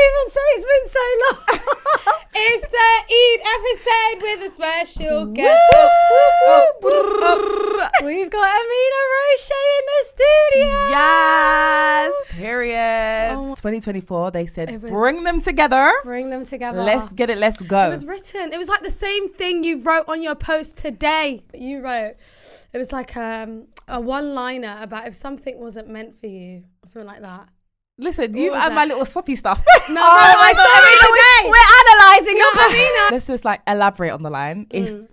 even say it's been so long? It's the Eid episode with a special guest. We've got Ameena Roshae in the studio. Yes, period. 2024, they said, bring them together. Bring them together. Let's get it, let's go. It was written. It was like the same thing you wrote on your post today. You wrote, it was like a one-liner about if something wasn't meant for you, or something like that. Listen, you and my little sloppy stuff. No, I said we're analysing it. Let's just like elaborate on the line.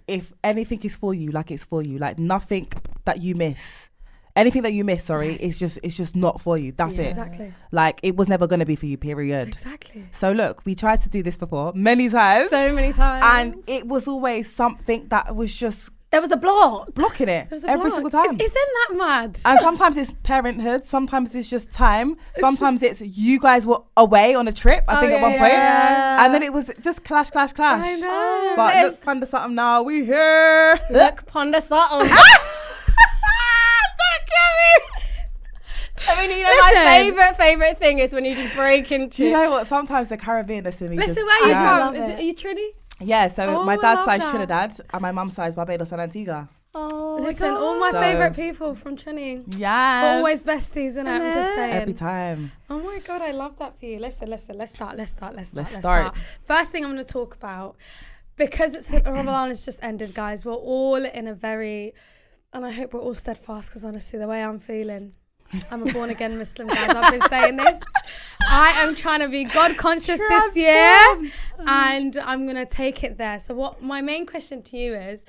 If anything is for you, like it's for you. Like nothing that you miss. Anything that you miss, it's just not for you. That's it. Exactly. Like it was never gonna be for you, period. Exactly. So look, we tried to do this before many times. So many times. And it was always something that was just there was a blocking it every single time. Isn't that mad? And sometimes it's parenthood, sometimes it's just time, sometimes it's you guys were away on a trip, I think at one point. And then it was just clash. I know. But look, ponder something now, we here. Look, ponder something. I mean, you know, my favourite thing is when you just break into. Do you know what? Sometimes the Caribbean is to me. Listen, where are you from? Are you Trini? Yeah, so my dad's side's Trinidad and my mum's side's Barbados and Antigua. Oh, listen, all my favourite people from Trini. Yeah. Always besties, innit? I'm just saying. Every time. Oh my God, I love that for you. Listen, let's start. Start. First thing I'm going to talk about, because it's Ramadan has just ended, guys, we're all in a very, and I hope we're all steadfast, because honestly, the way I'm feeling, I'm a born again Muslim, guys. I've been saying this. I am trying to be God conscious this year, and I'm going to take it there. So what my main question to you is,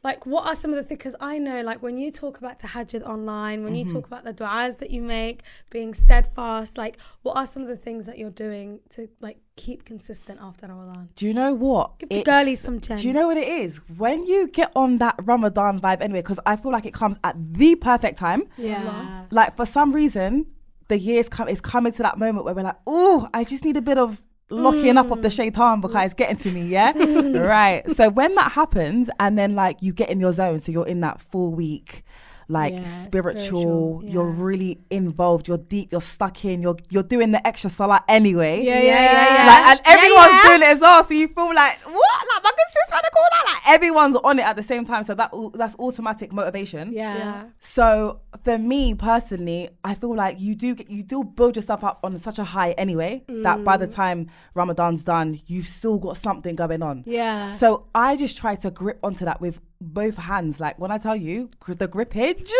like, what are some of the things, because I know, like, when you talk about Tahajjud online, when you talk about the du'as that you make, being steadfast, like, what are some of the things that you're doing to, like, keep consistent after Ramadan? Do you know what? Give the girlies some gems. Do you know what it is? When you get on that Ramadan vibe anyway, because I feel like it comes at the perfect time. Yeah. Like, for some reason, the year's coming to that moment where we're like, oh, I just need a bit of locking up of the shaitan because it's getting to me, yeah? Right. So when that happens and then like you get in your zone, so you're in that full week, like spiritual, you're really involved, you're deep, you're stuck in, you're doing the extra salah anyway. Yeah. Like, and everyone's doing it as well, so you feel like, what? Like, my good sis radical, like everyone's on it at the same time, so that's automatic motivation. Yeah. So for me personally, I feel like you do build yourself up on such a high anyway, that by the time Ramadan's done, you've still got something going on. Yeah. So I just try to grip onto that with both hands. Like when I tell you the grippage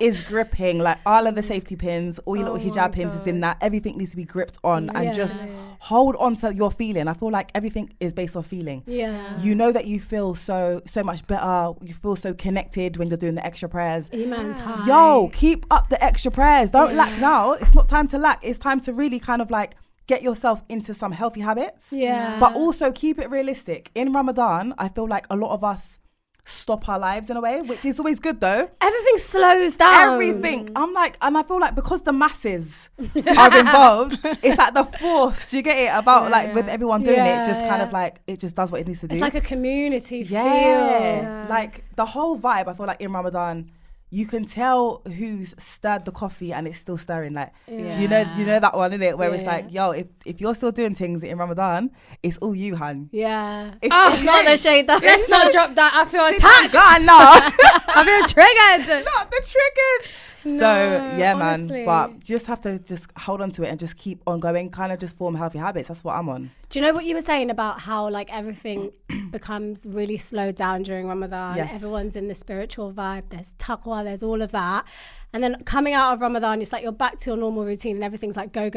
is gripping, like all of the safety pins, all your little hijab pins is in that. Everything needs to be gripped on and just hold on to your feeling. I feel like everything is based off feeling. Yeah. You know that you feel so much better. You feel so connected when you're doing the extra prayers. Iman's high. Yo, keep up the extra prayers. Don't lack now. It's not time to lack. It's time to really kind of like get yourself into some healthy habits. Yeah. But also keep it realistic. In Ramadan, I feel like a lot of us stop our lives in a way, which is always good though. Everything slows down. Everything. I'm like, and I feel like because the masses are involved, it's like the force. Do you get it? About like with everyone doing it, just kind of like, it just does what it needs to do. It's like a community feel. Yeah. Like the whole vibe, I feel like in Ramadan, you can tell who's stirred the coffee and it's still stirring. Like, you know that one, innit? Where it's like, yo, if you're still doing things in Ramadan, it's all you, hun. Yeah. It's not the shade. Let's not drop that. I feel attacked. God, no. I feel triggered. Not the triggered. No, so yeah, honestly. man. But you just have to just hold on to it and just keep on going. Kind of just form healthy habits. That's what I'm on. Do you know what you were saying about how like everything becomes really slowed down during Ramadan? Yes. Everyone's in the spiritual vibe. There's taqwa. There's all of that. And then coming out of Ramadan, it's like you're back to your normal routine and everything's like go.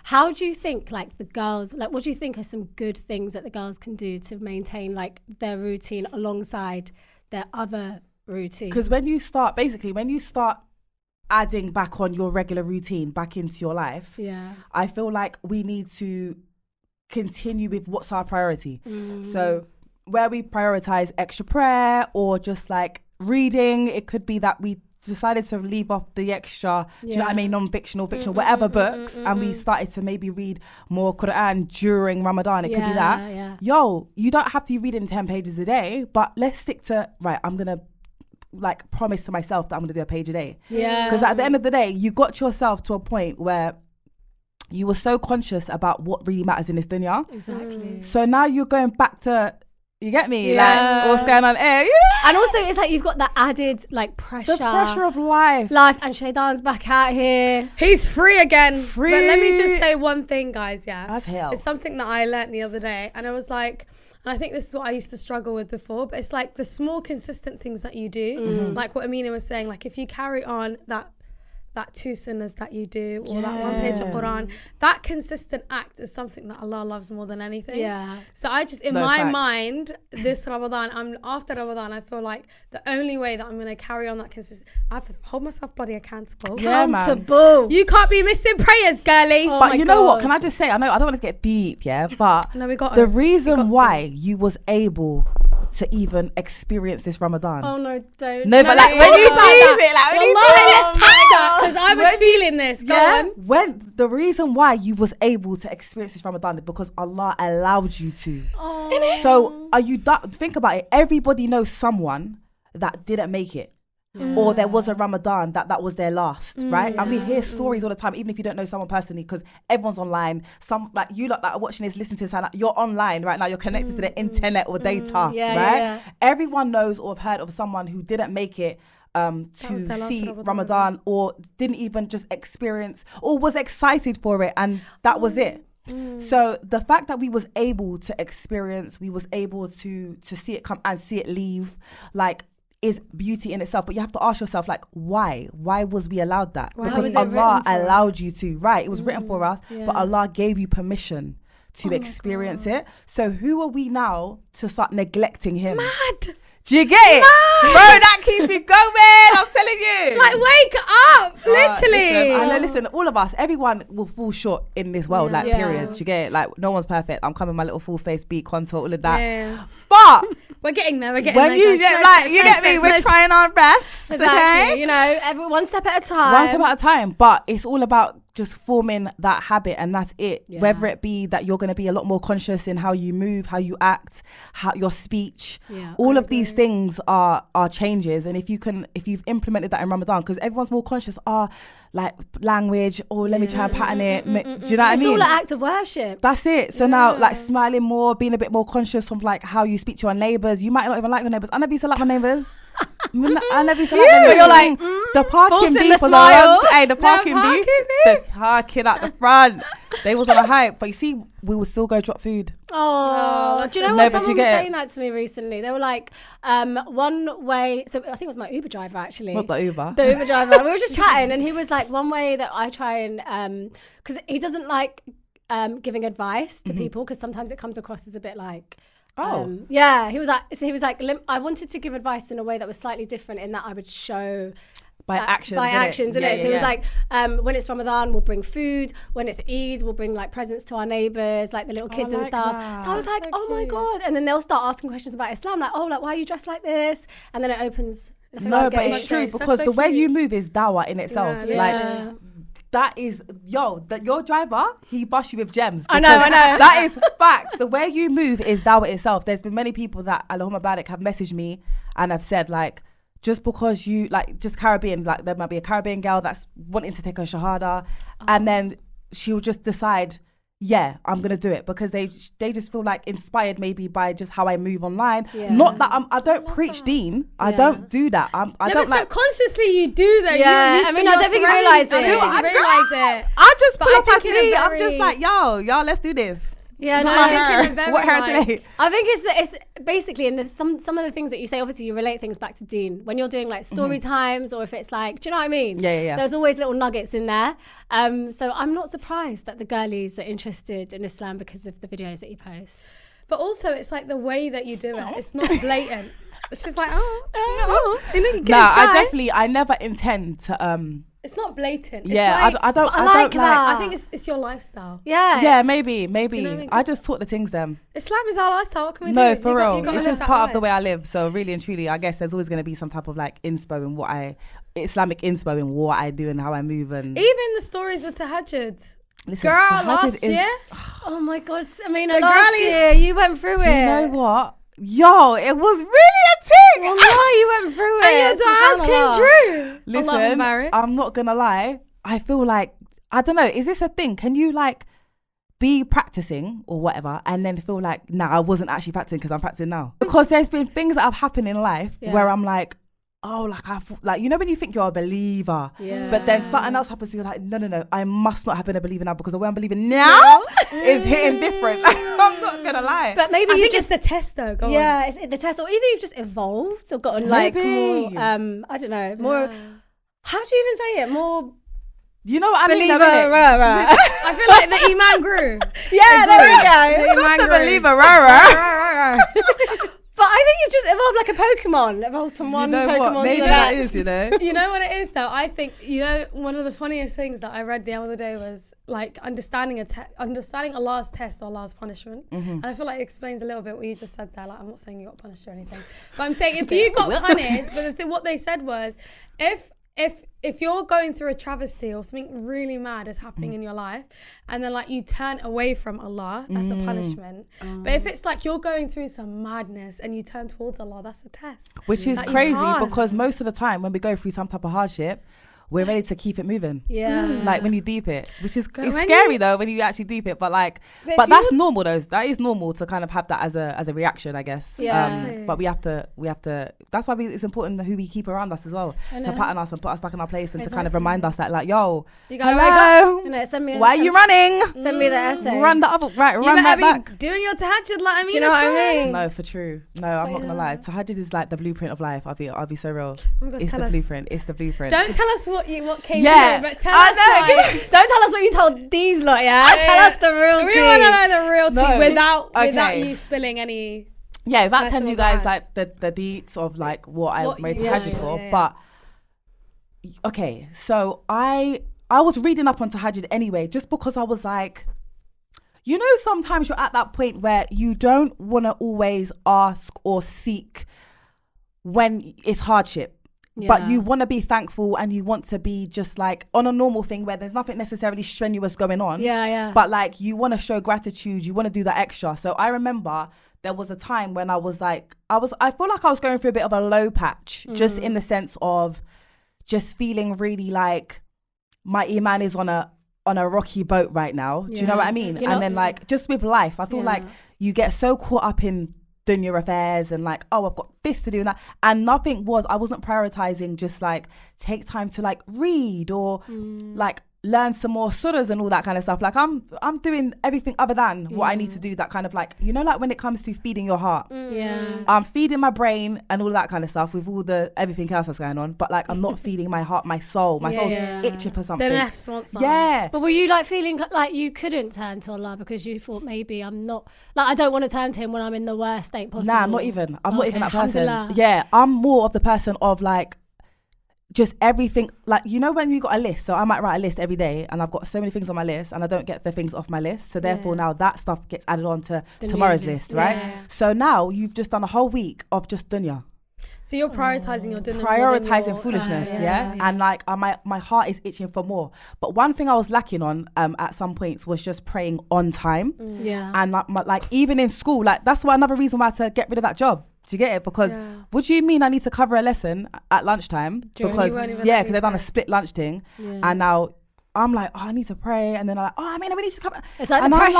How do you think like the girls, like what do you think are some good things that the girls can do to maintain like their routine alongside their other routine? Because when you start adding back on your regular routine back into your life, I feel like we need to continue with what's our priority. So where we prioritize extra prayer or just like reading, it could be that we decided to leave off the extra, do you know what I mean, non-fictional, fictional, whatever books, and we started to maybe read more Quran during Ramadan. It could be that. Yo, you don't have to be reading 10 pages a day, but let's stick to, right, I'm going to like promise to myself that I'm going to do a page a day. Yeah. Because at the end of the day, you got yourself to a point where you were so conscious about what really matters in this dunya. Exactly. So now you're going back to, you get me? Yeah. Like, what's going on here? And also, it's like you've got the added like pressure. The pressure of life. And Shaidan's back out here. He's free again. Free. But let me just say one thing, guys, yeah. As hell. It's something that I learnt the other day. And I was like, and I think this is what I used to struggle with before, but it's like the small, consistent things that you do. Like what Ameena was saying, like if you carry on that 2 sunnahs that you do, or that 1 page of Quran, that consistent act is something that Allah loves more than anything. Yeah. So I just, in my mind, this Ramadan, after Ramadan, I feel like the only way that I'm going to carry on that consistent, I have to hold myself bloody accountable. Yeah, Accountable. You can't be missing prayers, girlies. Oh But my you know what? God. Can I just say, I don't want to get deep, yeah, but No, we got the to. reason why you was able to even experience this Ramadan. Oh no, don't. No, but like when you leave it, like when you Let's take that, because I was feeling this. Go on. When the reason why you was able to experience this Ramadan is because Allah allowed you to. Oh. So are you think about it? Everybody knows someone that didn't make it. Or there was a Ramadan that was their last, right? And we hear stories all the time, even if you don't know someone personally, because everyone's online. Some like you lot that are watching this, listening to this, like, you're online right now. You're connected to the internet or data, right? Yeah. Everyone knows or have heard of someone who didn't make it to see Ramadan, or didn't even just experience, or was excited for it, and that was it. So the fact that we was able to experience, we was able to see it come and see it leave, like, is beauty in itself. But you have to ask yourself, like, why was we allowed that? Because Allah allowed you to, right? It was written for us, but Allah gave you permission to experience it. So who are we now to start neglecting him? Mad. Do you get it? Bro, that keeps me going. I'm telling you. Like, wake up. Literally. Listen, all of us, everyone will fall short in this world, like, period. Do you get it? Like, no one's perfect. I'm coming with my little full face beat, contour, all of that. Yeah. But we're getting there. when you get, like, you get me, we're trying our best. Exactly. Okay? You know, one step at a time. One step at a time. But it's all about just forming that habit, and that's it. Yeah. Whether it be that you're going to be a lot more conscious in how you move, how you act, how your speech, all of these things are changes. And if you've implemented that in Ramadan, because everyone's more conscious, like language, or let me try and pattern it. Do you know what I mean? It's all an act of worship. That's it. So now, like, smiling more, being a bit more conscious of, like, how you speak to your neighbours. You might not even like your neighbours. I never used to like my neighbours. I never used to like my neighbours. You're like, the parking beef was on. Hey, the parking beef. The parking at the front. They was on a hype. But you see, we would still go drop food. Oh, do you know No, what? but Someone you was get it. saying that to me recently. They were like, one way. So I think it was my Uber driver, actually. Not the Uber. The Uber driver. We were just chatting, and he was like, one way that I try and, because he doesn't like giving advice to people, because sometimes it comes across as a bit like, yeah. He was like, I wanted to give advice in a way that was slightly different, in that I would show. By actions, isn't it? So it was yeah. like, when it's Ramadan, we'll bring food. When it's Eid, we'll bring like presents to our neighbours, like the little kids and stuff. that. So I was like, so oh my cute. God. And then they'll start asking questions about Islam, like, oh, like, why are you dressed like this? And then it opens. No, but it's true, because the way you move is dawah in itself. Yeah, like, that is, your driver, he busts you with gems. I know. That is fact. The way you move is dawah itself. There's been many people that, Allahumma barik, have messaged me and have said, like, just because you, like, just Caribbean, like, there might be a Caribbean girl that's wanting to take her shahada, and then she'll just decide, yeah, I'm gonna do it, because they just feel like inspired maybe by just how I move online. Not that I don't preach deen. I don't do that. I don't like. Subconsciously you do that. Yeah, I mean, I don't think you realise it. I don't realise it. I just But pull I up as think in a me. I'm very- just like, y'all, let's do this. Yeah, no, I I think think in a very, What hair like- today? I think it's basically in some of the things that you say. Obviously, you relate things back to Dean when you're doing like story times, or if it's like, do you know what I mean? Yeah. There's always little nuggets in there. So I'm not surprised that the girlies are interested in Islam because of the videos that you post. But also, it's like the way that you do it. It's not blatant. It's just like, you know, you get No, shy. I never intend to. It's not blatant. It's Yeah, like, I don't like like. that. I think it's your lifestyle. Yeah. Yeah, maybe. you know what I mean? I just taught the things them. Islam is our lifestyle. What can we do? No, You for got- real. you gotta It's live just that part of the life. way I live. So really and truly, I guess there's always going to be some type of like inspo in Islamic inspo in what I do and how I move. And Even the stories with Tahajjud. listen, Girl, Tahajjud last is- year, Oh my God, I mean, The last girlies- year you went through Do it. you know what? Yo, it was really a tick. Well, no, you went through it. and your eyes came Subhanallah. true. Listen, Allahu Barik. I'm not gonna lie. I feel like I don't know, is this a thing? Can you like be practicing or whatever and then feel like, nah, I wasn't actually practicing because I'm practicing now? Because there's been things that have happened in life where I'm like, oh, like you know when you think you're a believer, but then something else happens, so you're like, no, I must not have been a believer now because the way I'm believing now is hitting different. I'm not gonna lie. But maybe I you think just it's the test though. Go on. it's the test, or either you've just evolved or gotten like more. I don't know, more. How do you even say it? More. You know what I mean? Believer, I feel like the iman grew. There we go. The iman The grew. believer, But I think you've just evolved like a Pokemon. Evolved from one Pokemon Maybe to the that next. is, you know. You know what it is though? I think, you know, one of the funniest things that I read the other day was like understanding Allah's test or Allah's punishment. And I feel like it explains a little bit what you just said there. Like, I'm not saying you got punished or anything, but I'm saying if you got punished, but what they said was, if you're going through a travesty or something really mad is happening in your life, and then like you turn away from Allah, that's a punishment. But if it's like you're going through some madness and you turn towards Allah, that's a test. Which is crazy because most of the time when we go through some type of hardship, we're ready to keep it moving. Like when you deep it, which is it's scary though when you actually deep it, but like, but that's normal though. That is normal to kind of have that as a reaction, I guess. But we have to. That's why it's important who we keep around us as well, to pattern us and put us back in our place and to kind of remind us that like, yo, you gotta hello, why are you running? Send me the essay. Run the other run right back. Doing your tahajjud, like Ameena. Do you know what I mean? No, for true. No, I'm not gonna lie. Tahajjud is like the blueprint of life. I'll be so real. It's the blueprint. It's the blueprint. Don't tell us what came through, but tell us like, don't tell us what you told these lot, tell us the real tea. We want to know the real tea without you spilling any. Yeah, without telling you guys like the deets of like what I made tahajjud for. But okay, so I was reading up on tahajjud anyway, just because I was like, you know, sometimes you're at that point where you don't want to always ask or seek when it's hardship. But you want to be thankful and you want to be just like on a normal thing where there's nothing necessarily strenuous going on. But like you want to show gratitude, you want to do that extra. So I remember there was a time when I was like, I feel like I was going through a bit of a low patch, just in the sense of just feeling really like my iman is on a rocky boat right now. Do you know what I mean? And then like just with life, I feel like you get so caught up in dunya affairs and like, oh, I've got this to do and that, and I wasn't prioritizing just like take time to like read or like learn some more surahs and all that kind of stuff. Like I'm doing everything other than what I need to do, that kind of like, you know, like when it comes to feeding your heart, I'm feeding my brain and all that kind of stuff with all the everything else that's going on, but like I'm not feeding my heart, my soul's itching for something. The nafs wants something. But were you like feeling like you couldn't turn to Allah because you thought maybe I'm not, like I don't want to turn to him when I'm in the worst state possible? Nah, I'm not even that person. Yeah, I'm more of the person of like just everything, like, you know, when you got a list, so I might write a list every day and I've got so many things on my list and I don't get the things off my list, so therefore now that stuff gets added on to tomorrow's list, right? So now you've just done a whole week of just dunya. So you're prioritizing your dunya, prioritizing foolishness, and like my heart is itching for more. But one thing I was lacking on at some points was just praying on time. And like even in school, like that's why another reason why I had to get rid of that job. Do you get it? Because what do you mean I need to cover a lesson at lunchtime? Because because they've done a split lunch thing, and now I'm like, oh, I need to pray, and then I'm like, oh, I mean, we need to come. It's like and the pressure.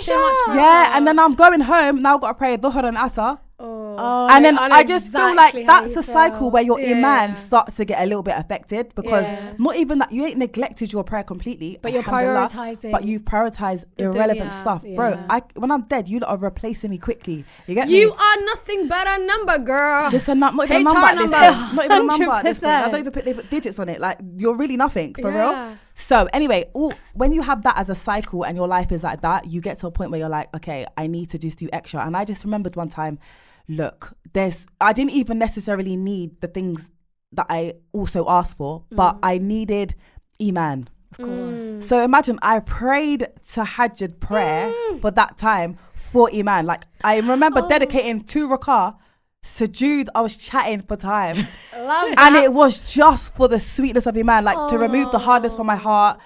So much pressure. Yeah, and then I'm going home now. I've got to pray Dhuhr and Asr. And then I just feel like that's a cycle where your iman starts to get a little bit affected, because not even that, you ain't neglected your prayer completely, but you're prioritizing. But you've prioritized irrelevant stuff, bro. When I'm dead, you lot are replacing me quickly. You get me? You are nothing but a number, girl. Just not even a number at this point. Not even a number at this point. I don't even put digits on it. Like, you're really nothing, for real. So anyway, when you have that as a cycle and your life is like that, you get to a point where you're like, okay, I need to just do extra. And I just remembered one time, look, I didn't even necessarily need the things that I also asked for, but I needed iman. Of course. So imagine I prayed tahajjud prayer for that time for iman. Like, I remember dedicating 2 rakah sujood. I was chatting for time. Love that. And it was just for the sweetness of iman, like to remove the hardness from my heart.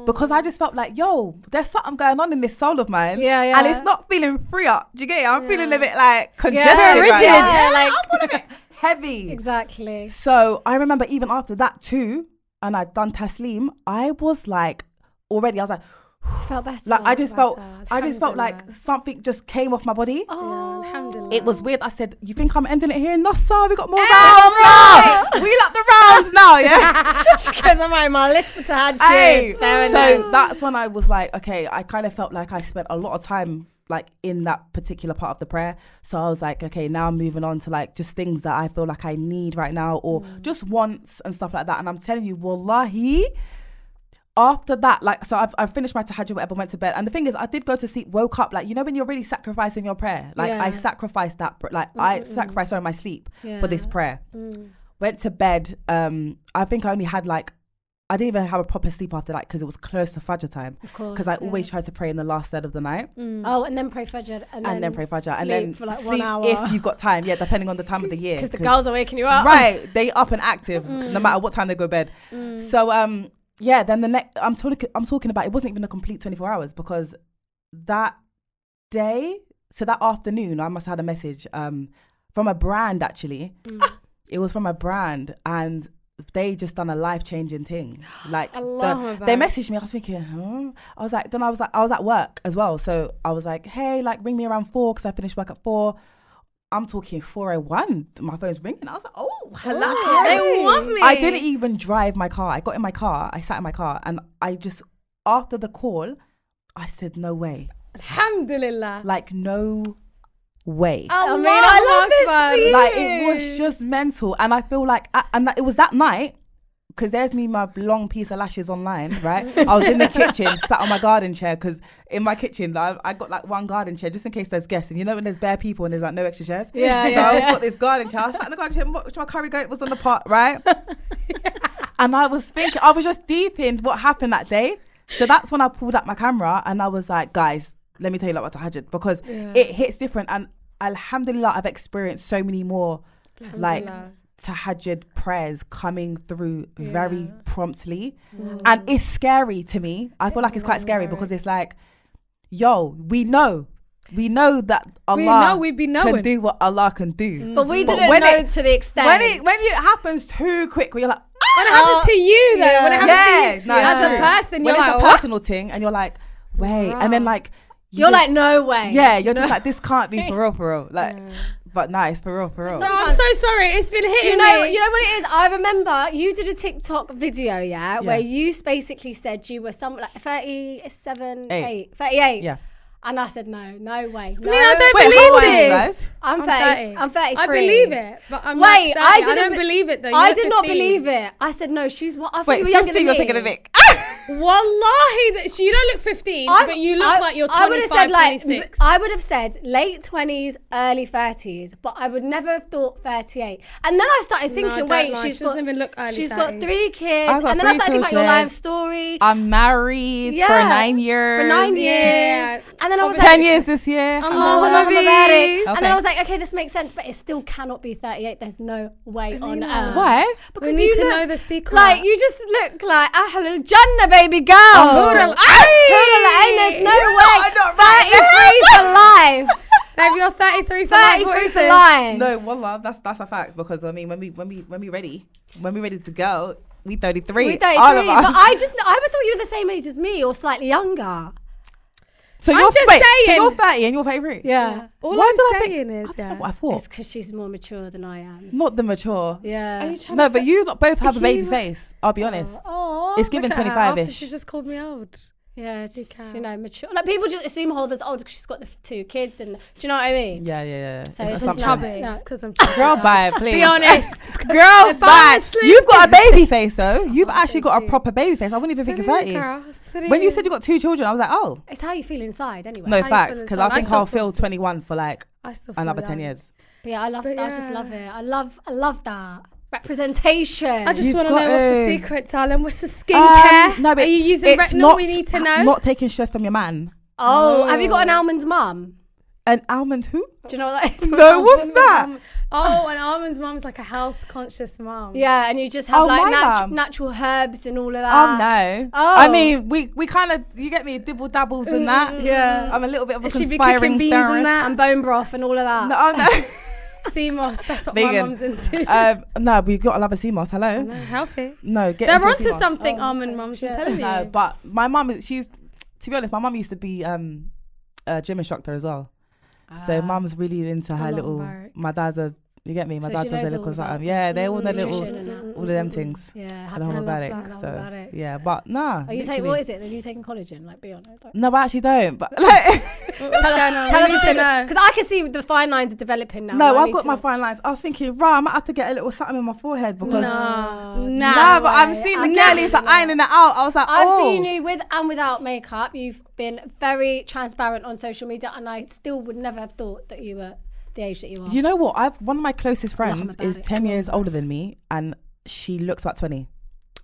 Because I just felt like, yo, there's something going on in this soul of mine. And it's not feeling free up. Do you get it? I'm feeling a bit like congested. Rigid. Right? Like, I'm a bit heavy. Exactly. So I remember even after that too, and I'd done taslim, I was like, felt better. like I just felt like something just came off my body. Oh, alhamdulillah. It was weird. I said, you think I'm ending it here? No, sir, we got more rounds now. We like the rounds now, yeah. Because I'm on my list for Tahajjud. Hey, so that's when I was like, okay, I kind of felt like I spent a lot of time like in that particular part of the prayer. So I was like, okay, now I'm moving on to like just things that I feel like I need right now, or just wants and stuff like that. And I'm telling you, wallahi, after that, like, so I've finished my tahajjud, whatever, went to bed. And the thing is, I did go to sleep, woke up, like, you know, when you're really sacrificing your prayer, like I sacrificed that, like I sacrificed my sleep for this prayer. Went to bed. I think I only had like, I didn't even have a proper sleep after that because it was close to Fajr time. Of course. Because I always try to pray in the last third of the night. Oh, and then pray Fajr. And then pray Fajr. And then for like sleep 1 hour. if you've got time. Yeah, depending on the time of the year. Because the girls are waking you up. Right. They up and active no matter what time they go to bed. So, yeah, then the next, I'm talking about, it wasn't even a complete 24 hours because that day, so that afternoon, I must have had a message from a brand actually. It was from a brand and they just done a life-changing thing. Like they messaged me. I was thinking, I was at work as well. So I was like, hey, like ring me around 4 because I finished work at 4. I'm talking 4:01. My phone's ringing. I was like, oh, hello. They want me. I didn't even drive my car. I got in my car. I sat in my car and I just, after the call, I said, no way. Alhamdulillah. Like, no way. I mean, I love this for you. Like, it was just mental. And I feel like, it was that night, because there's me, my long piece of lashes online, right? I was in the kitchen, sat on my garden chair, because in my kitchen, I got like one garden chair, just in case there's guests. And you know when there's bare people and there's like no extra chairs? Yeah, so I've got this garden chair. I sat in the garden chair, watched my curry goat was on the pot, right? And I was thinking, I was just deep in what happened that day. So that's when I pulled out my camera and I was like, guys, let me tell you about Tahajjud, because it hits different. And alhamdulillah, I've experienced so many more like Tahajjud prayers coming through very promptly. And it's scary to me. I feel like it's quite scary because it's like, yo, we know that Allah can do what Allah can do. But we didn't know to the extent. When it happens too quick, where you're like, when it happens to you though, when it happens to you as a person, when you're it's like, a personal thing and you're like, wait, and then like you're like, no way. Yeah, you're just like, this can't be for real. Like, but nice, for real. No, I'm so sorry. It's been hitting me. You know what it is? I remember you did a TikTok video, where you basically said you were something like 38. Yeah. And I said, no way. No. I mean, I don't believe this. I'm 30. I'm 33. I believe it, but I'm Wait, I don't believe it though. I did not believe it. I said, no, she's what? I thought you were younger than me. You're taking a Vic. Wallahi, you don't look 15, but you look like you're 25, 26. I would have said late 20s, early 30s, but I would never have thought 38. And then I started thinking, she doesn't even look early. She's 30s. got 3 kids. And then I started thinking about your life story. I'm married for 9 years. For 9 years. Yeah. And then I was 10 years this year. And then I was like, okay, this makes sense, but it still cannot be 38. There's no way on earth. Why? Because we need to know the secret. Like, you just look like halal Jannah, baby girl. There's no way. 33 for life. Baby, you're 33 for 33 for life. No, wallah, that's a fact. Because I mean, when we ready to go, we 33. We 33. But I thought you were the same age as me or slightly younger. So I'm just saying. So you're 30 and you're 33? Yeah. All I'm saying is, that's what I thought. It's because she's more mature than I am. Not the mature. Yeah. No, but you both have a baby face. I'll be honest. Oh, it's given 25-ish. She just called me old. Yeah, just, mature. Like, people just assume Holder's old because she's got the 2 kids, and do you know what I mean? Yeah. So it's just chubby. It's because I'm chubby. Girl, bye, please. Be honest. Girl, bye. You've got a baby face, though. You've actually got a proper baby face. I wouldn't even think you're 30. When you said you got 2 children, I was like, oh. It's how you feel inside, anyway. No, facts, because I think I'll feel 21 for like another 10 years. But yeah, I just love it. I love that. Representation. I just want to know what's the secret, darling. What's the skincare? No, but are you using retinol? We need to know. Not taking stress from your man. Oh, have you got an almond mum? An almond who? Do you know what that is? No, what's that? An almond's mum's like a health conscious mum. Yeah, and you just have natural herbs and all of that. Oh no. I mean, we kind of, you get me, dibble dabbles and that. Yeah. I'm a little bit of a She be conspiring cooking beans theorist. and that and bone broth and all of that. No. Sea moss, that's what Vegan. my mum's into. No, we got to love a sea moss. Hello. No, healthy. No, get They're into a onto sea moss. something, almond mums. I'm telling you. No, but my mum, she's, to be honest, my mum used to be a gym instructor as well. So mum's really into her little. Mubarak. My dad's a. You get me? My So dad she does a knows little all about something. Yeah, they're all the little, nutrition and that. all of them things. Yeah, And I'm about it. that. So yeah, but nah. Are you taking, what is it? Are you taking collagen? Like, be honest. Like, No, I actually don't. But like, What's going on? tell We us need to know. because I can see the fine lines are developing now. no, I I've need got to- my fine lines. I was thinking, I might have to get a little something in my forehead because. No. Nah, but I'm way. seeing I'm the not girlies doing are ironing it out. I was like, I've oh. seen you with and without makeup. You've been very transparent on social media, and I still would never have thought that you were the age that you are. You know what? One of my closest friends about is it. 10 years older than me, and she looks about 20,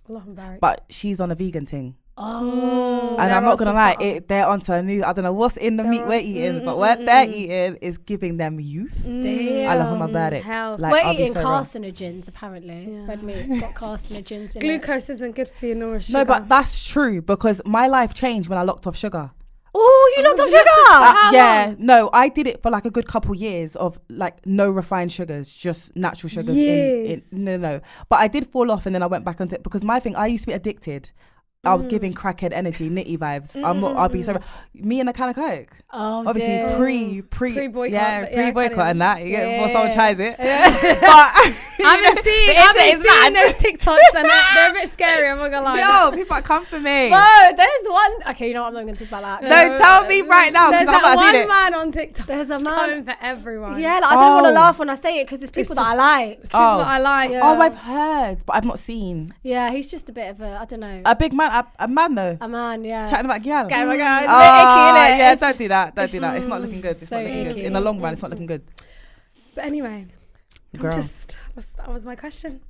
Allah Mubarak. but she's on a vegan thing. Oh, And they're I'm not gonna onto lie, something. they're onto a new. I don't know what's in the meat we're eating, but what they're eating is giving them youth. damn. I love them about it. Health. Like, We're I'll be eating so wrong. carcinogens apparently. Yeah. Red meat's got carcinogens in it. Glucose isn't good for you, nor is sugar. No, but that's true because my life changed when I locked off sugar. Oh, you looked off you looked off sugar. Yeah, no, I did it for like a good couple years of like no refined sugars, just natural sugars. Years. No. But I did fall off and then I went back onto it because my thing, I used to be addicted. I was giving crackhead energy, nitty vibes. I'll be so. Me and a can of Coke. Oh, Obviously, dear. pre-boycott, yeah, pre-boycott kind of. and that. You get before someone Yeah. tries it. I've been seeing, I've been is seeing mad. those TikToks and they're a bit scary. I'm not gonna lie. Yo, people are come for me. Bro, there's one. Okay, you know what? I'm not going to talk about that. No, tell me right now because There's I'm that about to see one it. man on TikTok. There's a It's man- coming for everyone. Yeah, like, I don't want to Oh. laugh when I say it because there's people It's that I just- like. It's people Oh. that I like. Yeah. Oh, I've heard, but I've not seen. Yeah, he's just a bit of a, I don't know, A big man, a man though. a man, yeah. Chatting about girl. Okay, my God, it's Oh, a bit icky, innit? yeah, It's don't just- do that. Don't do that. It's not looking good. It's so not looking good. icky. In the long run, it's not looking good. But anyway, Girl. that was my question.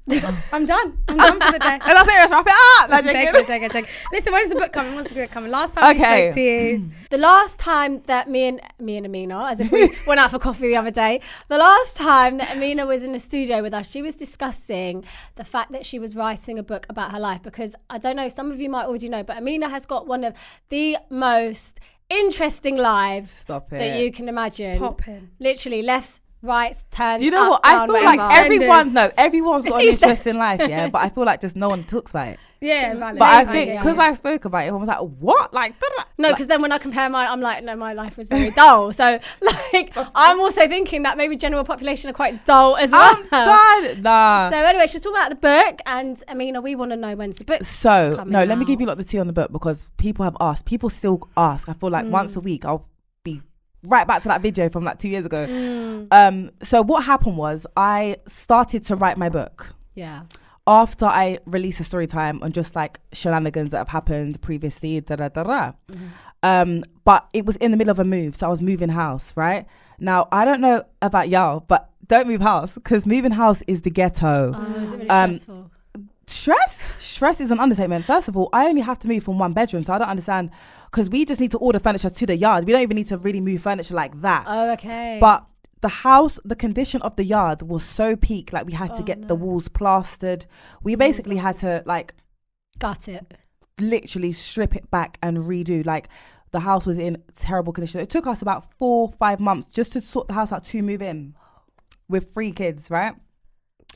I'm done. I'm done for the day. And that's it. Wrap it up. Like, Joking. Listen, when's the book coming? When's the book coming? Last time we Okay. spoke to you. The last time that me and Ameena, as if we went out for coffee the other day, the last time that Ameena was in the studio with us, she was discussing the fact that she was writing a book about her life because I don't know, some of you might already know, but Ameena has got one of the most interesting lives Stop that it. you can imagine. Pop in. Literally lefts, rights, turns. Do you know up, what? I down, feel like whatever. everyone's got an It's Easter. interesting life, yeah. But I feel like just no one talks about it. Yeah, valid. But I Maybe, think yeah. because I spoke about it, everyone was like, "What?" Like, No, because then when I compare mine, I'm like, no, my life was very dull. So, like, I'm also thinking that maybe general population are quite dull as well. I'm done. Nah. So anyway, she'll talk about the book, and Ameena, we want to know when's the book. So coming no, let me out. give you the tea on the book because people have asked. People still ask. I feel like once a week I'll be right back to that video from like 2 years ago. So what happened was I started to write my book Yeah. after I released a story time on just like shenanigans that have happened previously. But it was in the middle of a move, so I was moving house. Right now, I don't know about y'all, but don't move house because moving house is the ghetto. Oh, is it really stressful? Stress is an understatement. First of all, I only have to move from one bedroom, so I don't understand because we just need to order furniture to the yard. We don't even need to really move furniture like that. Oh, okay. But the house, the condition of the yard was so peak. Like we had to get the walls plastered. We basically had to like got it. literally strip it back and redo. Like the house was in terrible condition. It took us about 4-5 months just to sort the house out to move in with 3 kids, right?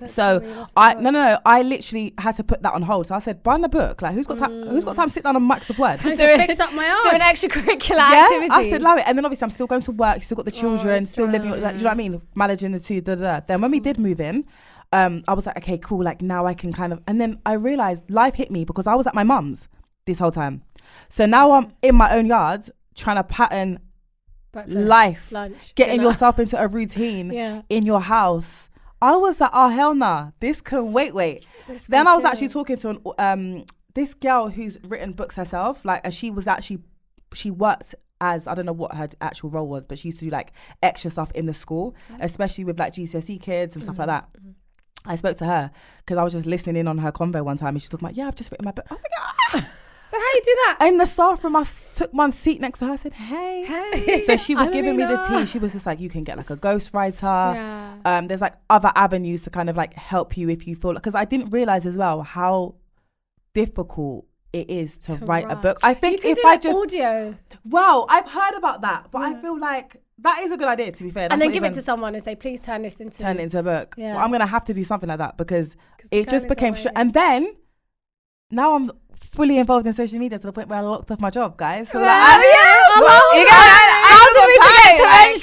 So I literally had to put that on hold. So I said, "Run the book. Like who's got time? Who's got time to sit down on Microsoft Word?" I need to fix up my Do an arse. extracurricular Yeah, activity. I said, "Love it." And then obviously I'm still going to work. Still got the children. it's Still living. Like, you know what I mean? Managing the two. Then when we did move in, I was like, "Okay, cool. Like now I can kind of." And then I realized life hit me because I was at my mum's this whole time. So now I'm in my own yard trying to pattern Breakfast, life, lunch, getting dinner. yourself into a routine Yeah. in your house. I was like, oh hell nah, this can wait. Then I was actually talking to this girl who's written books herself. Like, and she worked as, I don't know what her actual role was, but she used to do like extra stuff in the school, especially with like GCSE kids and stuff like that. I spoke to her because I was just listening in on her convo one time and she's talking about, yeah, I've just written my book. I was like, ah. So how you do that? In the staff room, I took one seat next to her. I said, hey. So she was giving me the tea. She was just like, you can get like a ghostwriter. Yeah. There's like other avenues to kind of like help you if you feel like, because I didn't realize as well how difficult it is to write a book. I think You can if do I like just audio. well, I've heard about that, but I feel like That is a good idea, to be fair. And then give it to someone and say, please turn it into a book. Yeah. Well, I'm going to have to do something like that because it just became... And then, now I'm fully involved in social media to the point where I locked off my job, guys. So I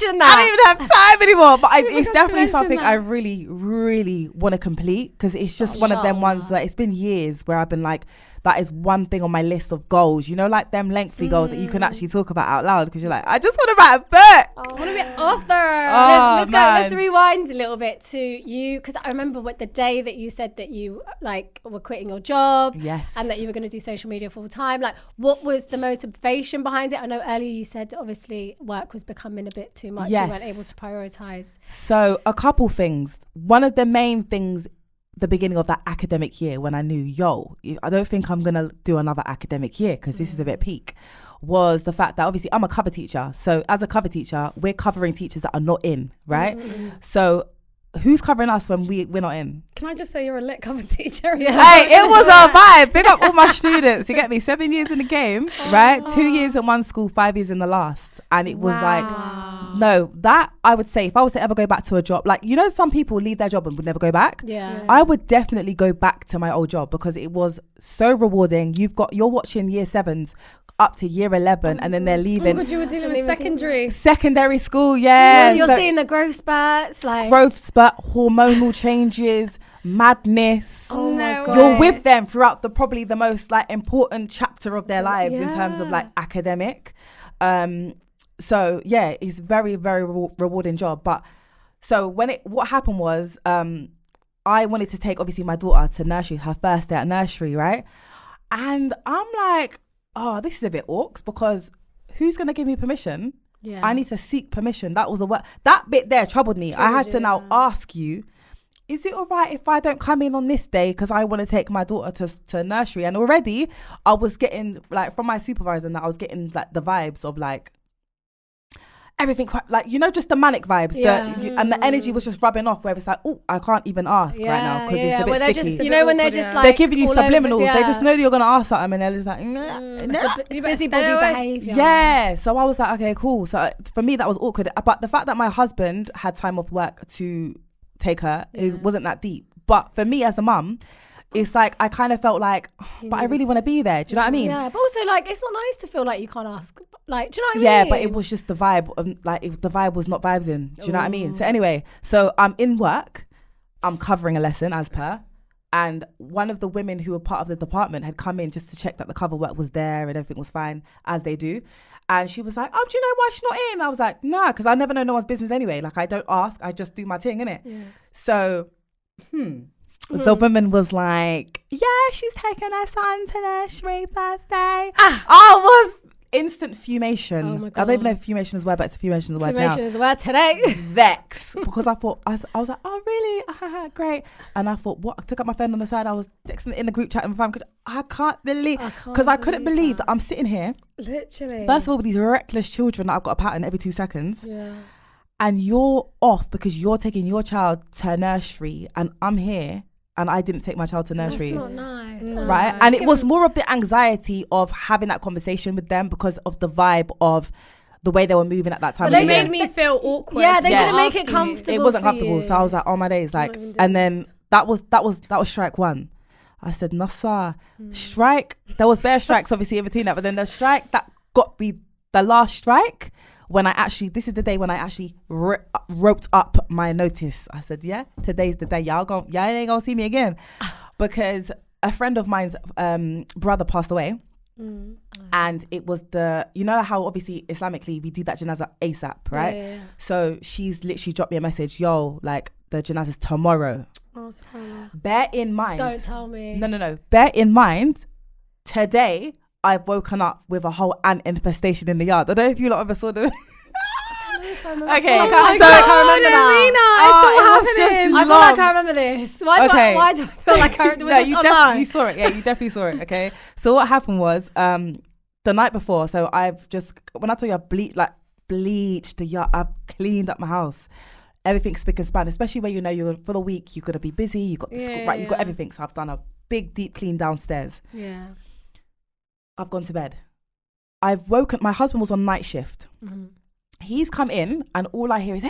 don't even have time anymore. But it's definitely something I really, really want to complete because it's just one of them ones where it's been years where I've been like, that is one thing on my list of goals, you know, like them lengthy goals that you can actually talk about out loud because you're like, I just want to write a book. I want to be an author. Let's rewind a little bit to you because I remember the day that you said that you like were quitting your job, and that you were going to do social media full time. Like, what was the motivation behind it? I know earlier you said obviously work was becoming a bit too much. You weren't able to prioritize. So a couple things. One of the main things, the beginning of that academic year when I knew, I don't think I'm going to do another academic year because this is a bit peak, was the fact that obviously I'm a cover teacher. So as a cover teacher, we're covering teachers that are not in, right? So who's covering us when we're not in? Can I just say you're a lit cover teacher? Hey, it was a vibe. Big up all my students. You get me? 7 years in the game, right? 2 years in one school, 5 years in the last. And it was like, no, that I would say if I was to ever go back to a job, like, you know, some people leave their job and would never go back. I would definitely go back to my old job because it was so rewarding. You're watching year 7s up to year 11 and then they're leaving. Oh God, you were dealing with secondary school. You're seeing the growth spurts, hormonal changes, madness. You're with them throughout probably the most like important chapter of their lives in terms of like academic. So yeah, it's very, very rewarding job. But so what happened was I wanted to take obviously my daughter to nursery, her first day at nursery, right? And I'm like, oh, this is a bit orcs because who's going to give me permission? I need to seek permission. That was that bit there troubled me. I had to now ask you, is it all right if I don't come in on this day because I want to take my daughter to nursery? And already I was getting like from my supervisor and that I was getting like the vibes of like everything quite like, you know, just the manic vibes and the energy was just rubbing off where it's like, oh, I can't even ask right now because it's a bit sticky. Just, you know, when they're just like they're giving you subliminals, they just know that you're gonna ask something and they're just like it's busybody behaviour. Yeah, so I was like, okay, cool. So for me that was awkward, but the fact that my husband had time off work to take her, it wasn't that deep. But for me as a mum, it's like I kind of felt like, but I really want to be there. Do you know what I mean? Yeah, but also like it's not nice to feel like you can't ask. Like, do you know what I mean? Yeah, but it was just the vibe. The vibe was not vibes in. Do you know what I mean? So anyway, so I'm in work. I'm covering a lesson as per. And one of the women who were part of the department had come in just to check that the cover work was there and everything was fine, as they do. And she was like, oh, do you know why she's not in? I was like, nah, because I never know no one's business anyway. Like, I don't ask. I just do my thing, innit? Yeah. So, the woman was like, yeah, she's taking her son to nursery first day. I was instant fumation. Oh my God. I don't even know if fumation is a word, but it's a fumation is a word now. Fumation is a word today. Vex. Because I thought, I was like, oh really? Great. And I thought, what? I took up my phone on the side. I was texting in the group chat and my phone. I can't believe, because I couldn't believe that I'm sitting here. Literally. First of all, with these reckless children that I've got a pattern every 2 seconds. Yeah. And you're off because you're taking your child to nursery and I'm here and I didn't take my child to nursery. That's not nice. Right? And it was more of the anxiety of having that conversation with them because of the vibe of the way they were moving at that time. But they made me feel awkward. Yeah, they didn't make it comfortable. It wasn't comfortable. So I was like, oh my days. Like, and then that was strike one. I said, Nasa, strike. There was bare strikes obviously in between that, but then the strike that got me the last strike when this is the day when I actually wrote up my notice. I said, yeah, today's the day. Y'all ain't gonna see me again. Because a friend of mine's brother passed away. And it was you know how obviously Islamically we do that janazah ASAP, right? Yeah. So she's literally dropped me a message, yo, like the janazah's tomorrow. Oh, bear in mind. Don't tell me. No. Bear in mind, today I've woken up with a whole ant infestation in the yard. I don't know if you lot ever saw them. Okay, I feel like I remember that. I feel like I remember this. Why do I feel like I remember this online? You saw it. Yeah, you definitely saw it. Okay. So what happened was the night before. So I've just, when I tell you I bleached the yard, I've cleaned up my house. Everything's spick and span, especially where you know you're for the week. You're gonna be busy. You got the school, right? You got everything. So I've done a big deep clean downstairs. Yeah. I've gone to bed. I've woken. My husband was on night shift. He's come in and all I hear is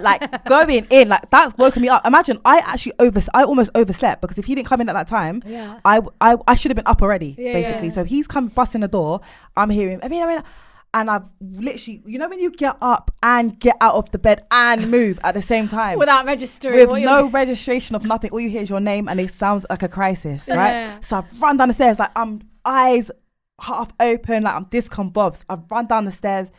like going in, like that's woken me up. Imagine I almost overslept because if he didn't come in at that time, I should have been up already, basically. So he's come busting the door. I'm hearing, Ameena, and I've literally, you know, when you get up and get out of the bed and move at the same time without registering, with no registration of nothing. All you hear is your name, and it sounds like a crisis, right? So I've run down the stairs, like I'm eyes half open, like I'm discombobs. I've run down the stairs.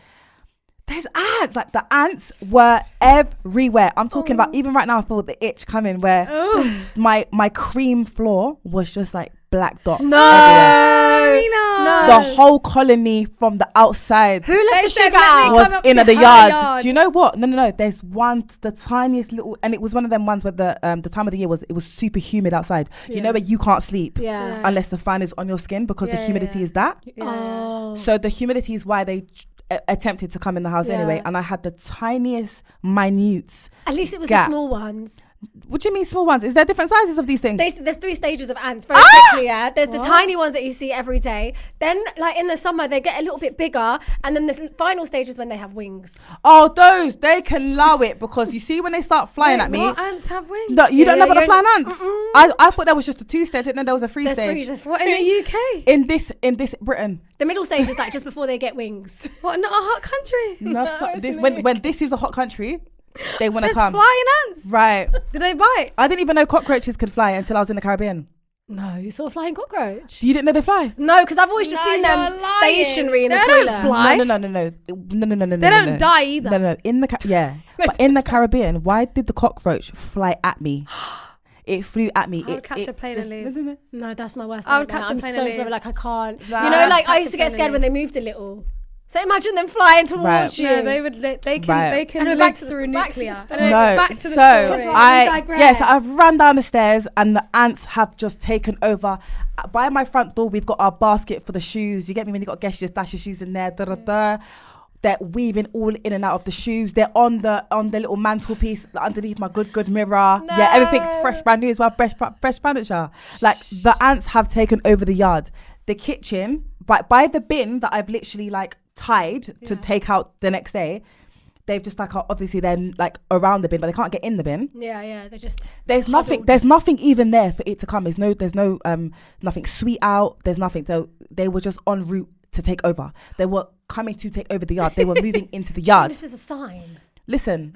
There's ants, like the ants were everywhere. I'm talking about, even right now I feel the itch coming where my cream floor was just like black dots everywhere. The whole colony from the outside who left the sugar out was in the yard. Do you know what? No. There's one, the tiniest little, and it was one of them ones where the time of the year was, it was super humid outside. You know where you can't sleep unless the fan is on your skin because the humidity is that. So the humidity is why they attempted to come in the house anyway, and I had the tiniest, minute. At least it was gap. The small ones. What do you mean small ones? Is there different sizes of these things? There's 3 stages of ants, very quickly, There's the tiny ones that you see every day. Then, like in the summer, they get a little bit bigger. And then the final stage is when they have wings. Oh, those, they can allow it because you see when they start flying at me. What ants have wings? No, you don't know about the flying ants? I thought there was just a 2-stage. I didn't know there was a 3-stage. What, in the UK? In this Britain. The middle stage is like just before they get wings. What, not a hot country? No, when this is a hot country, they want to come. There's flying ants. Right. Do they bite? I didn't even know cockroaches could fly until I was in the Caribbean. No, you saw a flying cockroach. You didn't know they fly? No, because I've always just seen them stationary in the toilet. They don't fly. No. They don't die either. No. But in the Caribbean, why did the cockroach fly at me? It flew at me. I would catch a plane and leave. No, that's my worst. I would catch a plane and leave. Sorry, like I can't. Nah. You know, like I used to get scared when they moved a little. So imagine them flying towards you. No, they can and live through nuclear. Back to the story. So I've run down the stairs and the ants have just taken over. By my front door, we've got our basket for the shoes. You get me? When you got guests, you just dash your shoes in there. They're weaving all in and out of the shoes. They're on the little mantelpiece underneath my good mirror. No. Yeah, everything's fresh, brand new as well. Fresh furniture. Like the ants have taken over the yard. The kitchen, by the bin that I've literally like tied to take out the next day, they've just like obviously they're like around the bin, but they can't get in the bin. They're just there's nothing even there for it to come. There's no nothing sweet out. There's nothing. So they were just en route to take over. They were coming to take over the yard. They were moving into the yard. This is a sign. Listen.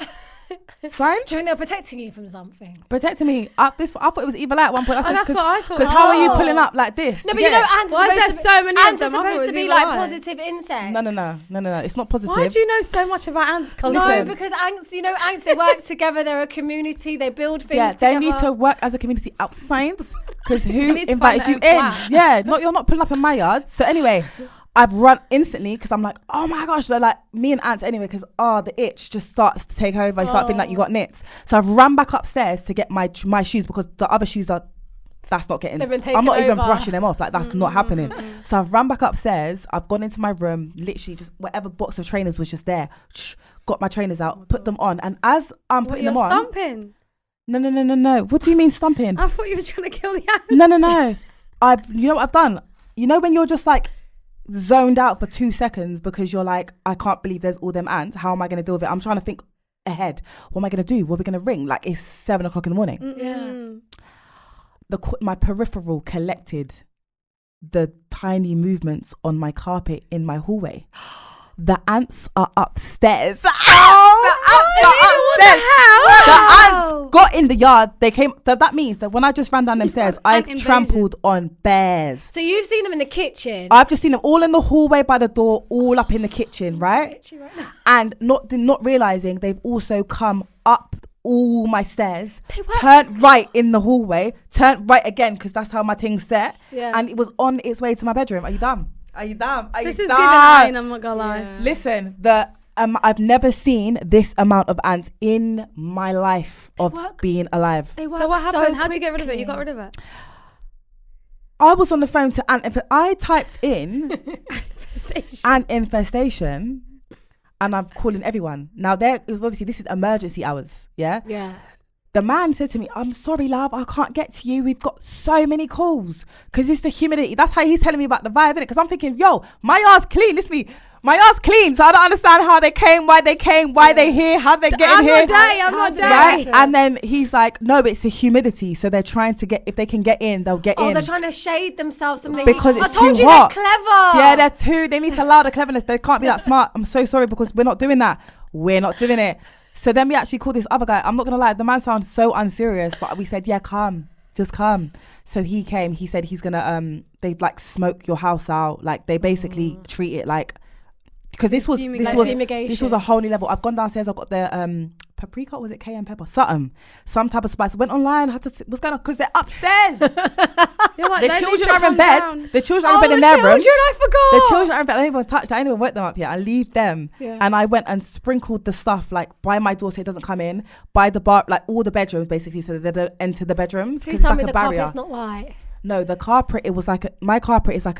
Sign? Do you think they're protecting you from something? Protecting me. I thought it was evil at one point. That's what I thought. Because how are you pulling up like this? No, but you know, ants why is there so many ants are supposed to be like positive insects. No. It's not positive. Why do you know so much about ants, Colin? No, because ants, they work together. They're a community. They build things together. They need to work as a community outside. Because who invited you in? Yeah, you're not pulling up in my yard. So anyway, I've run instantly because I'm like, oh my gosh, they're like me and ants anyway, because the itch just starts to take over. You start feeling like you got nits. So I've run back upstairs to get my shoes because the other shoes that's not getting. I'm not even brushing them off. Like that's not happening. So I've run back upstairs. I've gone into my room, literally just whatever box of trainers was just there. Got my trainers out, put them on, and as I'm putting them on, stomping. No. What do you mean stomping? I thought you were trying to kill the ants. No. You know what I've done? You know when you're just like zoned out for 2 seconds because you're like, I can't believe there's all them ants. How am I going to deal with it? I'm trying to think ahead. What am I going to do? What are we going to ring? Like it's 7:00 in the morning. My peripheral collected the tiny movements on my carpet in my hallway. The ants are upstairs. The ants got in the yard. They came. So that means that when I just ran down them stairs, I trampled on bears. So you've seen them in the kitchen. I've just seen them all in the hallway by the door, all up in the kitchen, right? And not realizing they've also come up all my stairs, turned right in the hallway, turned right again because that's how my thing's set. And it was on its way to my bedroom. Are you dumb? This is giving iron, I'm not gonna lie. Listen, I've never seen this amount of ants in my life of being alive. So what happened? How'd you get rid of it? You got rid of it? I was on the phone to ant. I typed in ant infestation, and I'm calling everyone. Now obviously this is emergency hours. Yeah. the man said to me, I'm sorry, love, I can't get to you. We've got so many calls because it's the humidity. That's how he's telling me about the vibe, innit? Because I'm thinking, yo, my yard's clean. Listen to me. My yard's clean, so I don't understand how they came, why they here, how they getting here. I'm not day. Right? And then he's like, no, it's the humidity. So they're trying to get, if they can get in, they'll get in. Oh, they're trying to shade themselves from the because heat. it's I told too you hot. they're clever. Yeah, they need to allow the cleverness. They can't be that smart. I'm so sorry because we're not doing that. We're not doing it. So then we actually called this other guy. I'm not going to lie, the man sounds so unserious, but we said, yeah, come. Just come. So he came. He said he's going to, they like smoke your house out. Like they basically treat it like, because this was a whole new level. I've gone downstairs. I've got the paprika, or was it cayenne pepper? Some type of spice. Went online. Had to what's going on? Because they're upstairs. The children are in bed. The children are in bed in their room. I forgot. The children are in bed. I didn't even touch. I didn't even wet them up yet. I leave them, and I went and sprinkled the stuff like by my door so it doesn't come in. By the bar, like all the bedrooms basically, so they don't enter the bedrooms because it's like a barrier. Carpet's not white. No, the carpet. It was like my carpet is like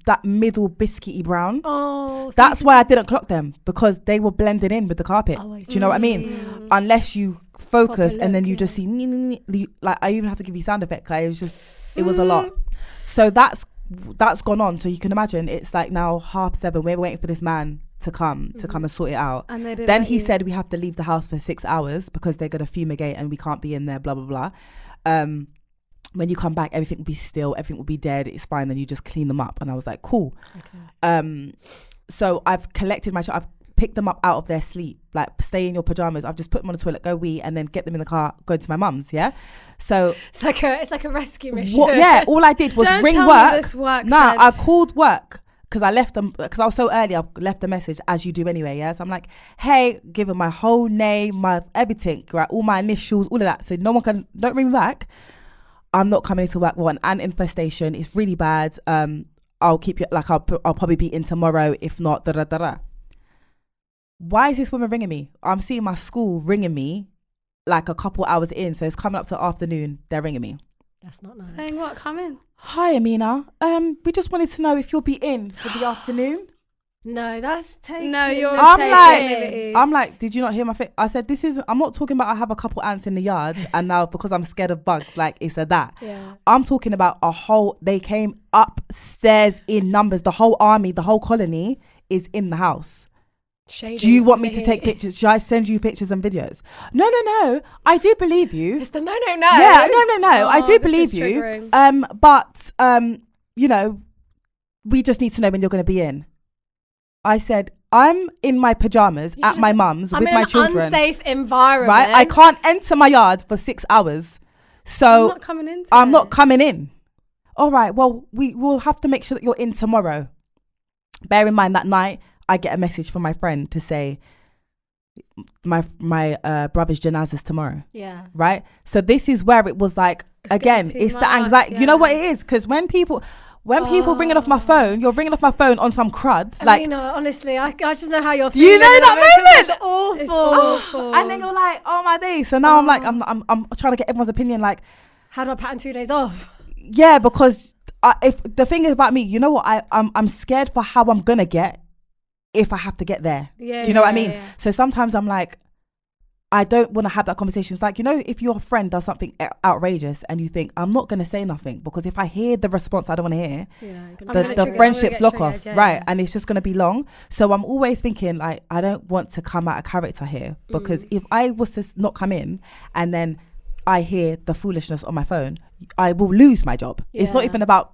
that middle biscuity brown. Oh, that's why I didn't clock them, because they were blended in with the carpet. Do you know what I mean? Unless you focus and then you just see like I even have to give you sound effect. Like, it was a lot. So that's gone on. So you can imagine it's like now 7:30. We're waiting for this man to come and sort it out. And then he said we have to leave the house for 6 hours because they're gonna fumigate and we can't be in there. Blah blah blah. When you come back, everything will be still, everything will be dead, it's fine, then you just clean them up. And I was like, cool. Okay. So I've collected I've picked them up out of their sleep, like stay in your pajamas. I've just put them on the toilet, go wee, and then get them in the car, go to my mum's. Yeah. So it's like a rescue mission. All I did was ring work. I called work because I left them, because I was so early, I've left the message as you do anyway. Yeah. So I'm like, hey, give them my whole name, my everything, right? All my initials, all of that. So don't ring me back. I'm not coming into work. We're on an infestation. It's really bad. I'll keep you, like, I'll probably be in tomorrow. If not, Why is this woman ringing me? I'm seeing my school ringing me like a couple hours in. So it's coming up to afternoon. They're ringing me. That's not nice. Saying what? Come in. Hi, Ameena. We just wanted to know if you'll be in for the afternoon. No, that's taking. No, you're I'm like, did you not hear my face? I said, I'm not talking about I have a couple ants in the yard and now because I'm scared of bugs, like it's that. Yeah. I'm talking about they came upstairs in numbers. The whole army, the whole colony is in the house. Shady. Do you want me to take pictures? Should I send you pictures and videos? No. I do believe you. It's the no. Yeah, no. I do believe you. Triggering. But you know, we just need to know when you're going to be in. I said, I'm in my pajamas at my mum's with my children. I'm in an unsafe environment. Right? I can't enter my yard for 6 hours. So I'm not coming in. All right, well, we will have to make sure that you're in tomorrow. Bear in mind that night, I get a message from my friend to say, my brother's Jannah is tomorrow. Yeah. Right? So this is where it was like, again, it's the anxiety. Yeah. You know what it is? Because when people ringing off my phone, you're ringing off my phone on some crud. Honestly, I just know how you're feeling. You know that moment? It's awful. It's awful. And then you're like, oh my days. So now I'm like, I'm trying to get everyone's opinion. Like, how do I pattern 2 days off? Yeah, because if the thing is about me, you know what? I'm scared for how I'm gonna get if I have to get there. Yeah. Do you know what I mean? Yeah. So sometimes I'm like, I don't want to have that conversation. It's like, you know, if your friend does something outrageous and you think, I'm not going to say nothing because if I hear the response I don't want to hear, the friendships lock off, right? And it's just going to be long. So I'm always thinking, like, I don't want to come out of character here because if I was to not come in and then I hear the foolishness on my phone, I will lose my job. Yeah. It's not even about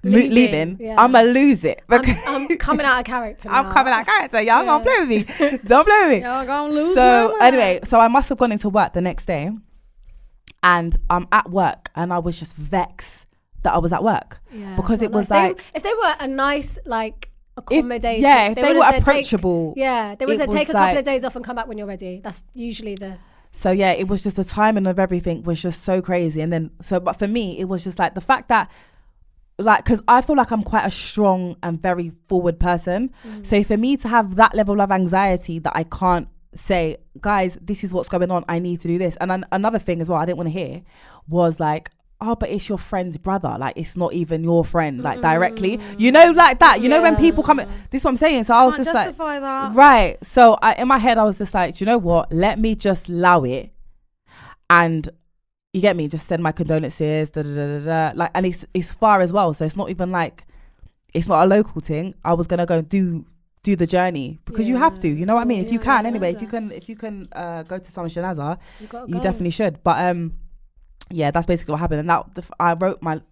leaving. Yeah. I'm gonna lose it. I'm coming out of character now. I'm coming out of character. Y'all gonna play with me. Don't play with me. Y'all gonna lose. So anyway, so I must have gone into work the next day and I'm at work and I was just vexed that I was at work. Yeah, because it was like if they were a nice, like, accommodating. If they were approachable. They would say take a couple of days off and come back when you're ready. That's usually the... So yeah, it was just the timing of everything was just so crazy. And then, but for me, it was just like the fact that, like, because I feel like I'm quite a strong and very forward person. So for me to have that level of anxiety that I can't say, guys, this is what's going on, I need to do this. And then another thing as well I didn't want to hear was like, oh, but it's your friend's brother, like it's not even your friend, like directly, you know, like that, you know, when people come in, this is what I'm saying. So I was just like, that. right. So in my head I was just like, do you know what, let me just allow it. and you get me, just send my condolences, like, and it's far as well, so it's not even like, it's not a local thing. I was gonna go do the journey because you have to, you know what I mean? If you can, anyway, if you can go to someone's janaza, you definitely should. But yeah, that's basically what happened. And that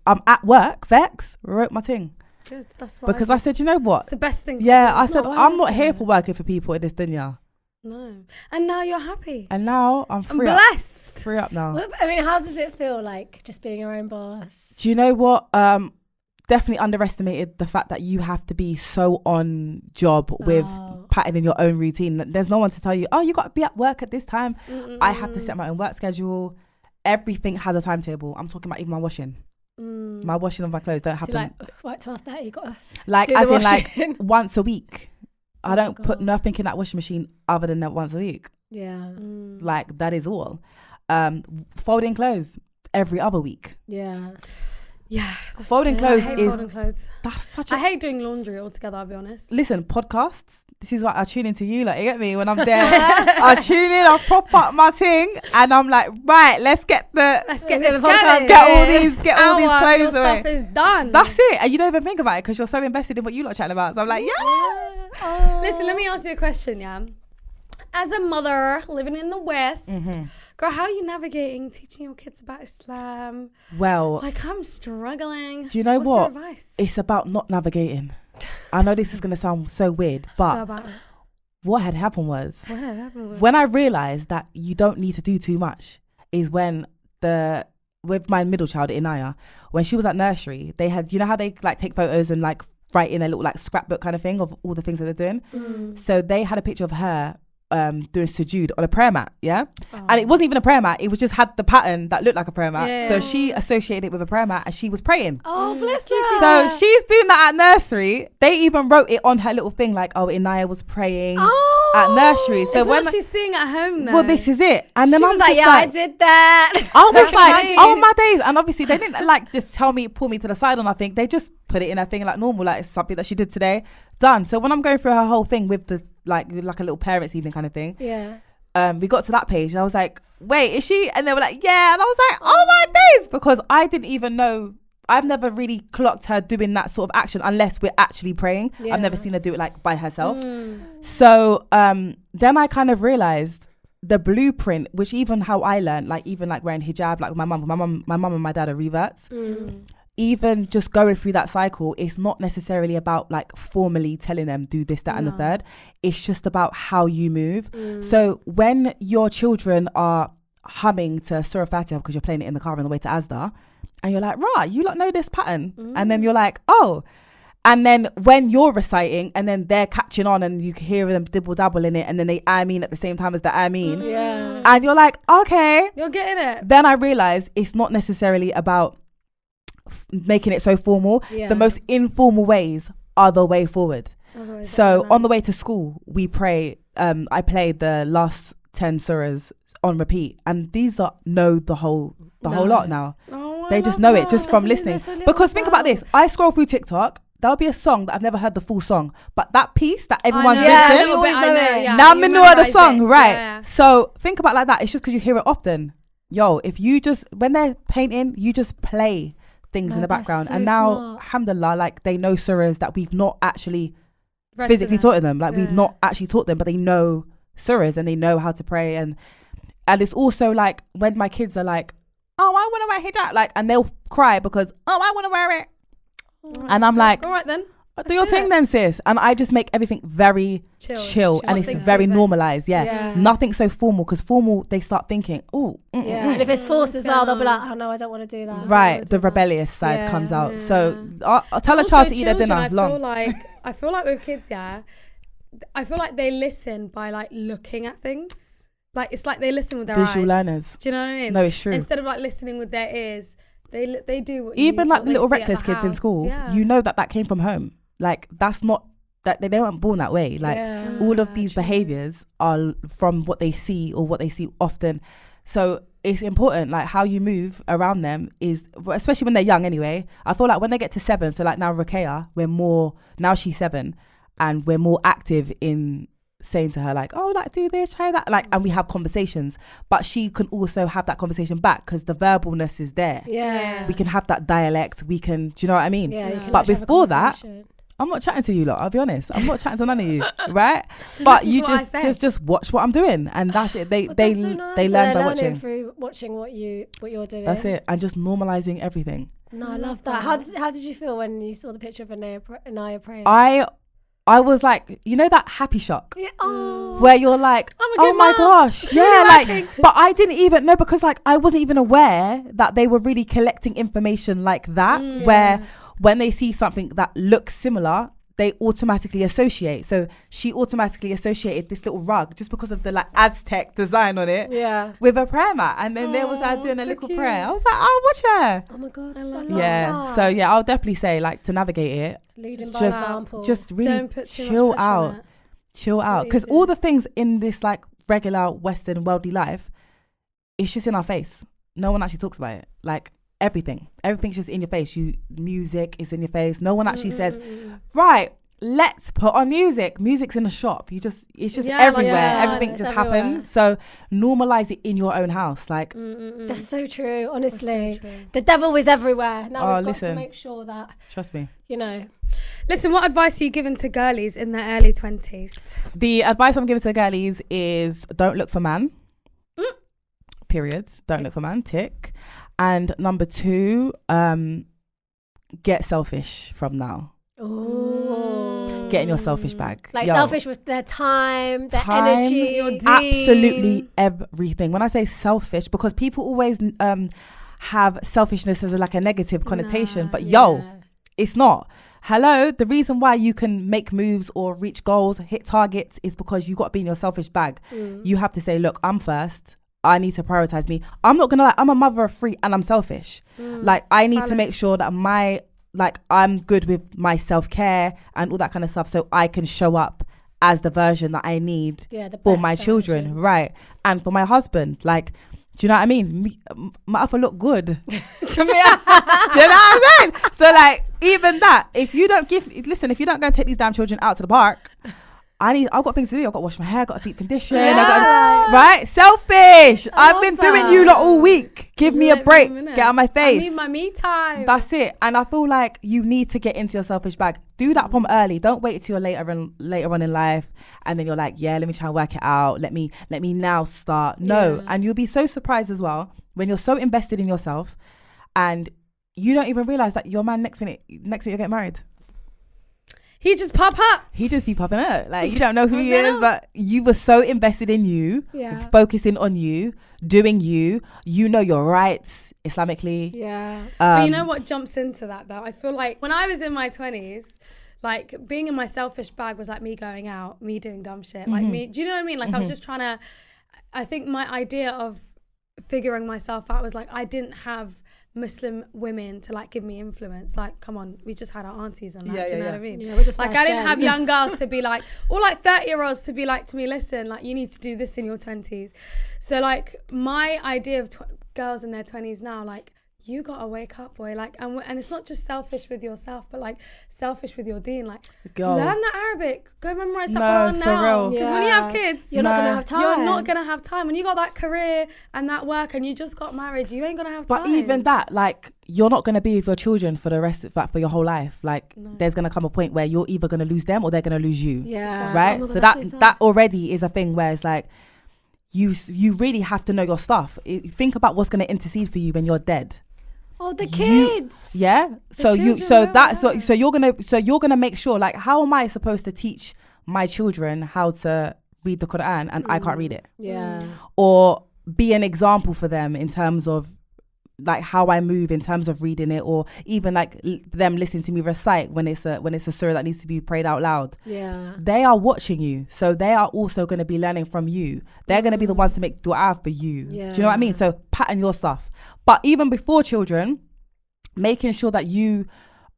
I'm at work, Vex, wrote my thing. Good, that's what because I said, you know what? It's the best thing. Yeah, I said, I'm not here for working for people in this dunya. No. And now you're happy. And now I'm free. I'm blessed. Free up now. Well, I mean, how does it feel like just being your own boss? Do you know what? Definitely underestimated the fact that you have to be so on job with pattern in your own routine. There's no one to tell you, oh, you got to be at work at this time. I have to set my own work schedule. Everything has a timetable. I'm talking about even my washing. My washing of my clothes don't happen. So like 12:30, you got to like do as the in like washing. once a week. I don't God. put nothing in that washing machine other than that once a week. Yeah. Like that is all. Folding clothes every other week. Yeah. Yeah. Folding clothes is folding clothes. That's such I hate doing laundry altogether, I'll be honest. Listen, podcasts, this is why I tune into you, like, you get me? When I'm there, I tune in, I prop up my thing, and I'm like, right, let's get this podcast, get all these clothes your away. Stuff is done. That's it. And you don't even think about it because you're so invested in what you lot chatting about. So I'm like, yeah. Listen, let me ask you a question, yeah? As a mother living in the West, girl, how are you navigating teaching your kids about Islam? Well, like, I'm struggling. Do you know What's what? Your advice? It's about not navigating. I know this is going to sound so weird, but what had happened was when I realised that you don't need to do too much is when with my middle child, Inaya, when she was at nursery, they had, you know how they like take photos and like write in a little like scrapbook kind of thing of all the things that they're doing. So they had a picture of her doing sujood on a prayer mat, and it wasn't even a prayer mat, it was just had the pattern that looked like a prayer mat, so she associated it with a prayer mat and she was praying. Bless her. So she's doing that at nursery. They even wrote it on her little thing like, oh, Inaya was praying at nursery. So it's when she's seeing at home though. Well, this is it. And then she I'm was like, I did that. I was like, oh my days. And obviously they didn't like just pull me to the side or nothing. They just put it in her thing like normal, like it's something that she did today. Done. So when I'm going through her whole thing with the like a little parents evening kind of thing, we got to that page and I was like, wait, is she? And they were like, yeah. And I was like, oh my days, because I didn't even know. I've never really clocked her doing that sort of action unless we're actually praying. I've never seen her do it like by herself. So then I kind of realized the blueprint, which even how I learned, like even like wearing hijab, like my mum and my dad are reverts. Even just going through that cycle, it's not necessarily about like formally telling them do this, that and the third. It's just about how you move. So when your children are humming to Surah Fatiha because you're playing it in the car on the way to Asda, and you're like, right, you lot know this pattern. And then you're like, oh. And then when you're reciting and then they're catching on and you can hear them dibble dabble in it and then they Ameen at the same time as the Ameen. And you're like, okay. You're getting it. Then I realized it's not necessarily about making it so formal. The most informal ways are the way forward. So on the way to school, we pray. I played the last 10 surahs on repeat, and these know the whole lot now. They just know it just from listening. Because think about this, I scroll through TikTok, there'll be a song that I've never heard the full song, but that piece that everyone's listening, now I know the song, right? So think about it like that. It's just because you hear it often. Yo, if you just, when they're painting, you just play things in the background, and now alhamdulillah, like they know surahs that we've not actually physically taught them, like we've not actually taught them, but they know surahs and they know how to pray. And it's also like when my kids are like, oh, I want to wear hijab, like, and they'll cry because, oh, I want to wear it, and I'm like, all right then, do your thing then, sis. And I just make everything very chill and it's very normalized. Nothing so formal, because formal they start thinking, and if it's forced as well, they'll be like, oh no, I don't want to do that. Right, the rebellious side comes out. So I'll tell a child to eat their dinner I feel like with kids, I feel like they listen by like looking at things. Like it's like they listen with their visual eyes. learners. Do you know what I mean? No, it's true. Instead of like listening with their ears, they do what even like the little reckless reckless kids in school. You know that came from home. Like that's not that they weren't born that way. Like all of these behaviors are from what they see or what they see often. So it's important, like how you move around them is, especially when they're young anyway. I feel like when they get to 7, so like now Ruqayya, now she's 7 and we're more active in saying to her like, oh, like do this, try that, like, and we have conversations, but she can also have that conversation back because the verbalness is there. We can have that dialect, we can, do you know what I mean? You can but before that, I'm not chatting to you lot, I'll be honest, I'm not chatting to none of you, right? But you just watch what I'm doing, and that's it. They learn by watching. Through watching what you're doing. That's it, and just normalizing everything. No, I love that. How did you feel when you saw the picture of Anaya praying? I was like, you know, that happy shock, where you're like, oh my gosh, it's really but I didn't even know, because like I wasn't even aware that they were really collecting information like that, where when they see something that looks similar, they automatically associate. So she automatically associated this little rug just because of the like Aztec design on it with a prayer mat, and then there was her doing a little prayer. I was like, oh, watch her. Oh my god, I love that. So yeah, I'll definitely say, like, to navigate it, leading by example, just really chill out, because all the things in this like regular Western worldly life, it's just in our face. No one actually talks about it. Like everything's just in your face. Music is in your face. No one actually says, right, let's put on music's in the shop. It's just everywhere. Everything just happens. So normalize it in your own house. Like that's so true, honestly. So true. The devil is everywhere. Now we've got to make sure that, trust me, you know. Listen, what advice are you giving to girlies in their early 20s? The advice I'm giving to girlies is don't look for man. Periods. Don't look for man. Tick. And number 2, get selfish from now. Ooh. Get in your selfish bag. Like selfish with their time, their energy. Absolutely everything. When I say selfish, because people always have selfishness as like a negative connotation, but it's not. Hello, the reason why you can make moves or reach goals, hit targets, is because you got to be in your selfish bag. You have to say, look, I'm first. I need to prioritize me. I'm not gonna lie, I'm a mother of 3 and I'm selfish. Like I need to make sure that I'm good with my self-care and all that kind of stuff, so I can show up as the version that I need for my children, right? And for my husband, like, do you know what I mean? My upper look good. Do you know what I mean? So like, even that, if you don't go and take these damn children out to the park, I've got things to do. I've got to wash my hair, got a deep condition. Right? Selfish. I've been doing you lot all week. Give me a break. Get out of my face. I need my me time. That's it. And I feel like you need to get into your selfish bag. Do that from early. Don't wait till later on in life, and then you're like, yeah, let me try and work it out. Let me now start. No. And you'll be so surprised as well when you're so invested in yourself and you don't even realize that your man next minute you're getting married. He just pop up. He just be popping up. Like, you don't know who he is, but you were so invested in you, focusing on you, doing you know your rights Islamically. But you know what jumps into that though? I feel like when I was in my 20s, like being in my selfish bag was like me going out, me doing dumb shit. Like me, do you know what I mean? Like I was just trying to, I think my idea of figuring myself out was like, I didn't have Muslim women to like give me influence. Like, come on, we just had our aunties and that. Do you know what I mean? Yeah, we're just like, I didn't have young girls to be like, or like 30-year-olds to be like to me, listen, like you need to do this in your 20s. So like my idea of girls in their 20s now, like you gotta wake up, boy. Like, and it's not just selfish with yourself, but like selfish with your deen. Like, learn the Arabic, go memorize the Quran now. Because when you have kids, you're not gonna have time. You're not gonna have time. When you got that career and that work, and you just got married, you ain't gonna have time. But even that, like, you're not gonna be with your children for the rest of, like, for your whole life. Like, there's gonna come a point where you're either gonna lose them or they're gonna lose you. Yeah. Right. Oh, so that already is a thing where it's like, you really have to know your stuff. Think about what's gonna intercede for you when you're dead. Oh, the kids. So you're gonna make sure, like, how am I supposed to teach my children how to read the Quran and I can't read it? Or be an example for them in terms of like how I move in terms of reading it, or even like them listening to me recite when it's a surah that needs to be prayed out loud. They are watching you, so they are also going to be learning from you. They're going to be the ones to make dua for you. Do you know what I mean? So pattern your stuff. But even before children, making sure that you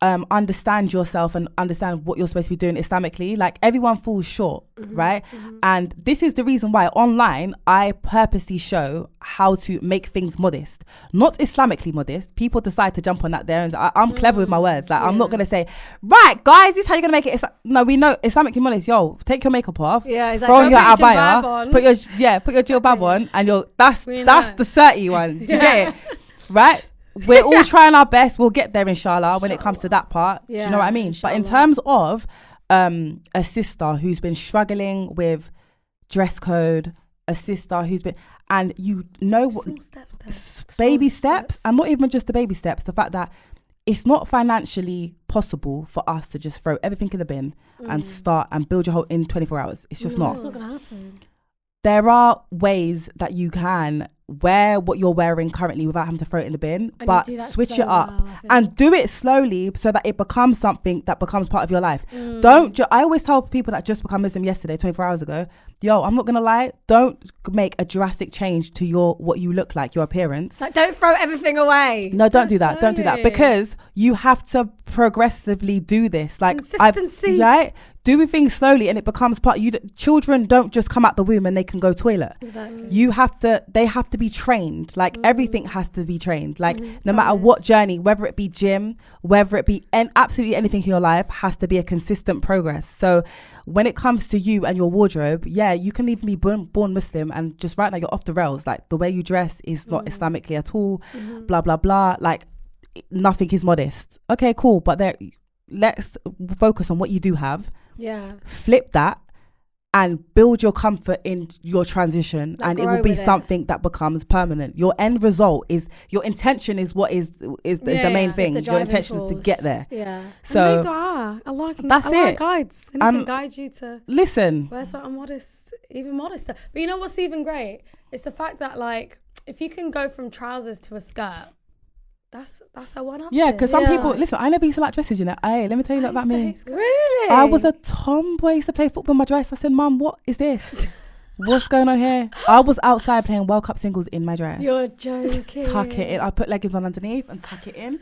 understand yourself and understand what you're supposed to be doing Islamically. Like everyone falls short, right? And this is the reason why online I purposely show how to make things modest, not Islamically modest. People decide to jump on that there, and I'm clever with my words. Like I'm not gonna say, right guys, this is how you're gonna make it. No, we know Islamically modest. Yo, take your makeup off, throw on your abaya, put your jilbab on, and that's the 30 one. Do you get it? Right? We're all trying our best. We'll get there, inshallah, when it comes to that part. Do you know what I mean? Inshallah. But in terms of a sister who's been struggling with dress code, a sister who's been, and you know what, baby steps, and not even just the baby steps, the fact that it's not financially possible for us to just throw everything in the bin and start and build your whole in 24 hours. It's just not. It's not going to happen. There are ways that you can wear what you're wearing currently without having to throw it in the bin, but switch it up and do it slowly so that it becomes something that becomes part of your life. I always tell people that just become Muslim yesterday, 24 hours ago, yo, I'm not gonna lie, don't make a drastic change to what you look like, your appearance. Like, don't throw everything away. No, don't do that. Don't do that, because you have to progressively do this. Like consistency. Right? Do things slowly, and it becomes part. Children don't just come out the womb and they can go toilet. Exactly. They have to be trained. Like everything has to be trained. Like no matter what journey, whether it be gym, whether it be absolutely anything in your life, has to be a consistent progress. So when it comes to you and your wardrobe, you can even be born Muslim and just right now you're off the rails. Like the way you dress is not Islamically at all. Blah blah blah. Like nothing is modest. Okay, cool. But let's focus on what you do have. Flip that and build your comfort in your transition, and it will be something that becomes permanent. Your end result is, your intention is what is the main thing. Your intention is to get there. So I like guides, and it can guide you to wear something modest, even modester. But you know what's even great? It's the fact that like if you can go from trousers to a skirt, that's a one-up. Yeah, because some people, listen, I never used to like dresses, you know. Hey, let me tell you about me. Really? I was a tomboy. I used to play football in my dress. I said, Mum, what is this? What's going on here? I was outside playing World Cup singles in my dress. You're joking. Tuck it in. I put leggings on underneath and tuck it in.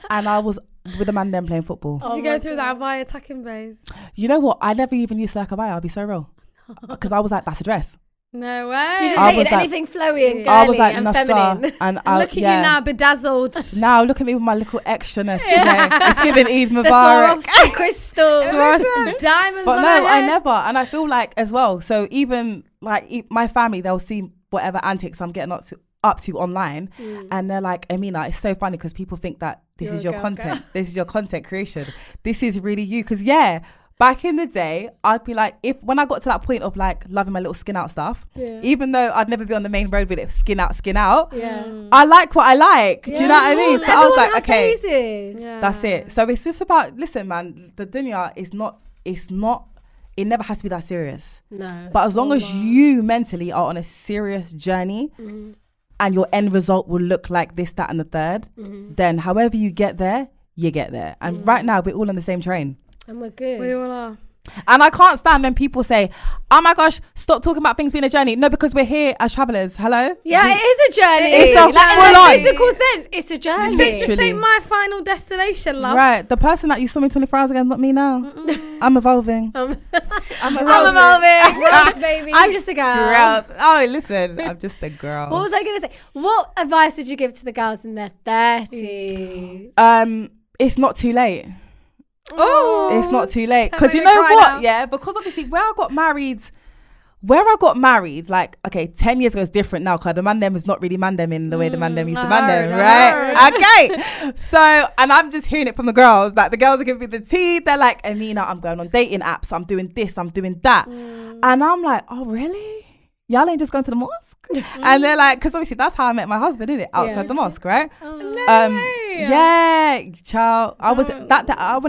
And I was with a man then playing football. Did you go through that via tucking bays? You know what? I never even used to like a I'll be so real. Because I was like, that's a dress. No way. You just hated anything flowy and girly and feminine. And look at you now, bedazzled. Now look at me with my little extraness. It's giving EID MUBARAK. The crystals. Diamonds. But no, I never. And I feel like as well, so even like my family, they'll see whatever antics I'm getting up to online, and they're like, Ameena, it's so funny because people think that this is your content. This is your content creation. This is really you. Because back in the day, I'd be like, when I got to that point of like loving my little skin out stuff, even though I'd never be on the main road with it, skin out, I like what I like. Do you know what I mean? So I was like, okay, that's it. So it's just about, listen, man, the dunya it never has to be that serious. No. But as long as you mentally are on a serious journey, and your end result will look like this, that, and the third, then however you get there, you get there. And right now, we're all on the same train. And we're good. We all are. And I can't stand when people say, oh my gosh, stop talking about things being a journey. No, because we're here as travellers. Hello? Yeah, it is a journey. It's a in a physical sense, it's a journey. This ain't my final destination, love. Right. The person that you saw me 24 hours ago is not me now. I'm evolving. I'm evolving. Growth, baby. I'm just a girl. Oh, listen. I'm just a girl. What was I going to say? What advice would you give to the girls in their 30s? It's not too late. Oh, it's not too late, because you know what? Because obviously where I got married, like, okay, 10 years ago is different now, because the man them is not really man them in the way the man them used to man them, right? Okay, so, and I'm just hearing it from the girls, like the girls are giving me the tea. They're like, Ameena, I'm going on dating apps, I'm doing this, I'm doing that, and I'm like, oh really? Y'all ain't just going to the mosque? And they're like, because obviously that's how I met my husband, isn't it? Outside the mosque, right? Yeah, child. I wasn't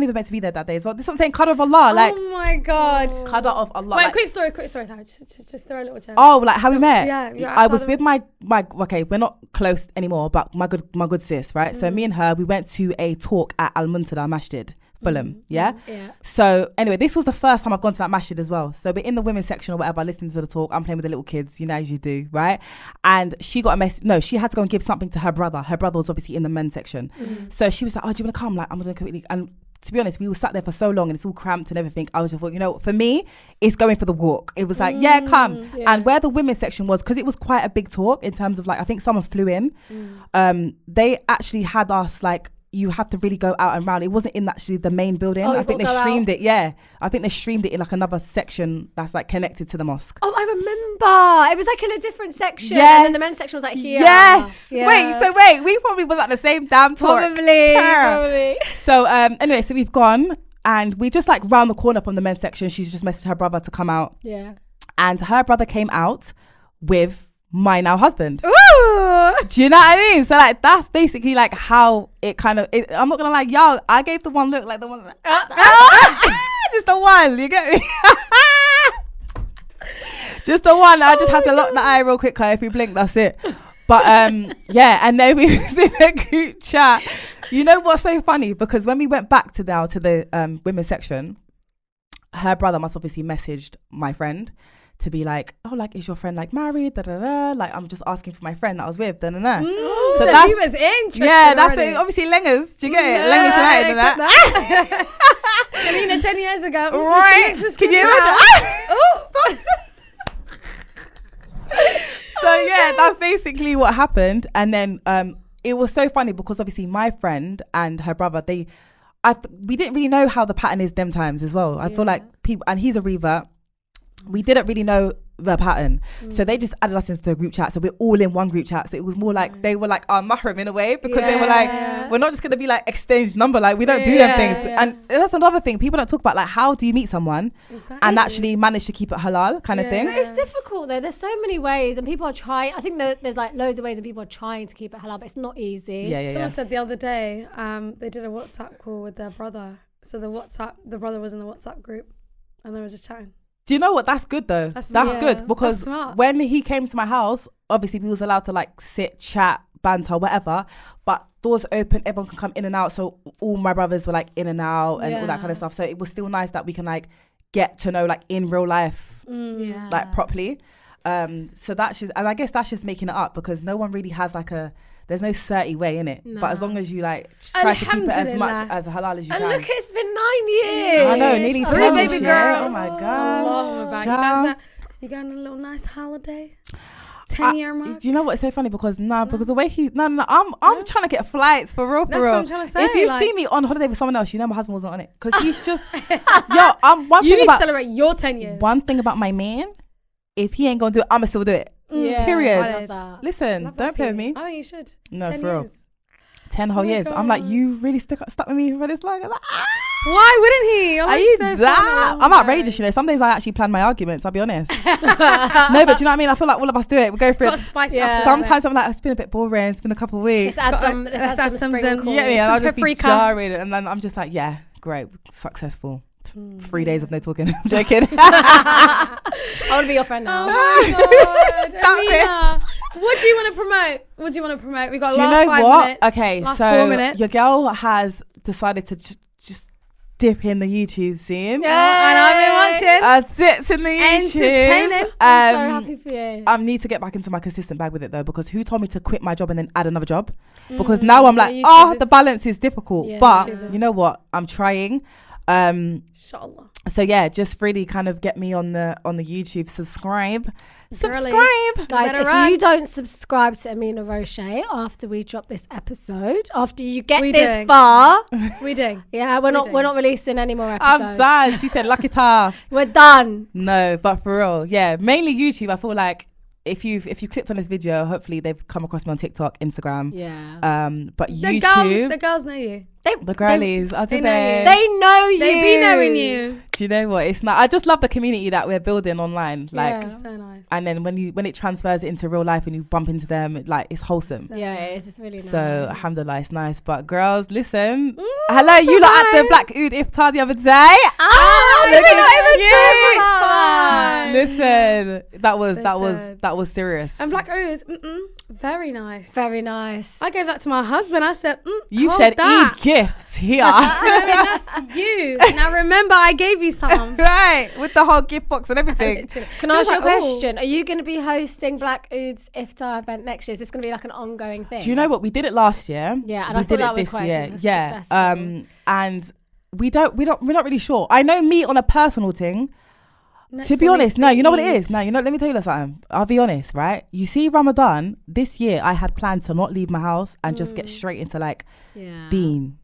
even meant to be there that day as well. This is what I'm saying, qadar of Allah. Like, oh my God. Qadar of Allah. Wait, like, quick story time. Just throw a little chat. Oh, like how we met? Yeah. I was with my okay, we're not close anymore, but my good sis, right? So me and her, we went to a talk at Al Muntada Masjid. Fulham. Yeah. So anyway, this was the first time I've gone to that masjid as well. So we're in the women's section or whatever, listening to the talk. I'm playing with the little kids, you know, as you do, right? And she got a message. No, she had to go and give something to her brother. Her brother was obviously in the men's section. So she was like, "Oh, do you want to come? Like, I'm gonna quickly." And to be honest, we all sat there for so long and it's all cramped and everything. I was just thought, you know, for me, it's going for the walk. It was like, yeah, come. And where the women's section was, because it was quite a big talk in terms of like, I think someone flew in. They actually had us like, you have to really go out and round. It wasn't in actually the main building. I think they streamed it. Yeah. I think they streamed it in like another section that's like connected to the mosque. Oh, I remember. It was like in a different section. Yes. And then the men's section was like here. Yes. Yeah. Wait, we probably was at the same damn talk. Probably. So anyway, so we've gone and we just like round the corner from the men's section. She's just messaged her brother to come out. Yeah. And her brother came out with my now husband. Ooh. Do you know what I mean? So like that's basically like how it kind of I'm not gonna lie, yo, I gave the one look like the one just the one, you get me? Just the one. I just had to lock the eye real quick, if you blink, that's it. But yeah, and then we was in a group chat. You know what's so funny? Because when we went back to the women's section, her brother must obviously messaged my friend to be like, oh, like, is your friend like married? Da, da, da. Like, I'm just asking for my friend that I was with. Da, da, da. So that's, he was interested. Yeah, that's it. Obviously Lengers. Do you get it? Lengers United and that. Ameena 10 years ago. Right. Can you imagine? So yeah, that's basically what happened. And then it was so funny because obviously my friend and her brother, we didn't really know how the pattern is them times as well. I feel like people, and he's a revert. We didn't really know the pattern. So they just added us into a group chat. So we're all in one group chat. So it was more like they were like our mahram in a way, because they were like, we're not just going to be like exchange number. Like we don't do them things. And that's another thing. People don't talk about, like, how do you meet someone and actually manage to keep it halal kind of thing. But it's difficult though. There's so many ways and people are trying. I think there's like loads of ways and people are trying to keep it halal, but it's not easy. Someone said the other day, they did a WhatsApp call with their brother. So the brother was in the WhatsApp group and they were just chatting. Do you know what? That's good though. That's good, because when he came to my house, obviously we was allowed to like sit, chat, banter, whatever, but doors open, everyone can come in and out. So all my brothers were like in and out and all that kind of stuff. So it was still nice that we can like get to know like in real life, like properly. So that's just, and I guess that's just making it up, because no one really has like there's no certain way in it, but as long as you like try to keep it as much as halal as you can. And look, it's been 9 years. I know, nearly 10 years. Baby girls. Oh my god. You got a little nice holiday. 10-year mark. Do you know what's so funny? Because because the way I'm trying to get flights for real. That's what I'm trying to say. If you see me on holiday with someone else, you know my husband wasn't on it, because he's just you need to celebrate your 10 years. One thing about my man, if he ain't gonna do it, I'ma still do it. Period. Listen, don't play with me. I think you should. No, for real. 10 whole years. I'm like, you really stuck with me for this long? I'm like, why wouldn't he? Are you I'm outrageous, you know. Some days I actually plan my arguments, I'll be honest. No, but do you know what I mean? I feel like all of us do it. We go through it. Spice Sometimes I'm like, it's been a bit boring. It's been a couple of weeks. Let's add some sprinkles. Yeah, I'll just be jarring. And then I'm just like, yeah, great, successful. 3 days of no talking. I'm joking. I want to be your friend now. Oh my God. Ameena, what do you want to promote? We got last 5 minutes. Okay, last so 4 minutes. Your girl has decided to just dip in the YouTube scene. Yeah, and I've been watching. Dipped in the YouTube. Entertaining. I'm so happy for you. I need to get back into my consistent bag with it though, because who told me to quit my job and then add another job? Because now I'm like, the balance is difficult. But you know what? I'm trying. Inshallah. So yeah, just really kind of get me on the YouTube. Subscribe, guys. If you don't subscribe to Ameena Roshae after we drop this episode, after you get this far, we doing. Yeah, we're not releasing any more episodes. I'm done. She said, "Lucky tough." We're done. No, but for real, yeah. Mainly YouTube. I feel like if you clicked on this video, hopefully they've come across me on TikTok, Instagram. Yeah. But YouTube, the girls know you. The girlies, they know you. They know you. They be knowing you. Do you know what? It's not. I just love the community that we're building online. Like, so nice. And then when it transfers it into real life and you bump into them, it's wholesome. So it is. It's really nice. So alhamdulillah, it's nice. But girls, listen. Hello, you lot at the Black Oud Iftar the other day. Look at you. Listen, that was serious. And Black Oud, very nice. Very nice. I gave that to my husband. I said, you hold said that. gifts here. Do you know what I mean? That's you. Now remember, I gave you some. Right, with the whole gift box and everything. Can I ask you a question? Are you going to be hosting Black Oud's iftar event next year? Is this going to be like an ongoing thing? Do you know what? We did it last year. Yeah, and I thought that was quite successful. And we're not really sure. I know me on a personal thing. To be honest, no, you know what it is? No, let me tell you something. I'll be honest, right? You see, Ramadan, this year I had planned to not leave my house and just get straight into like Dean.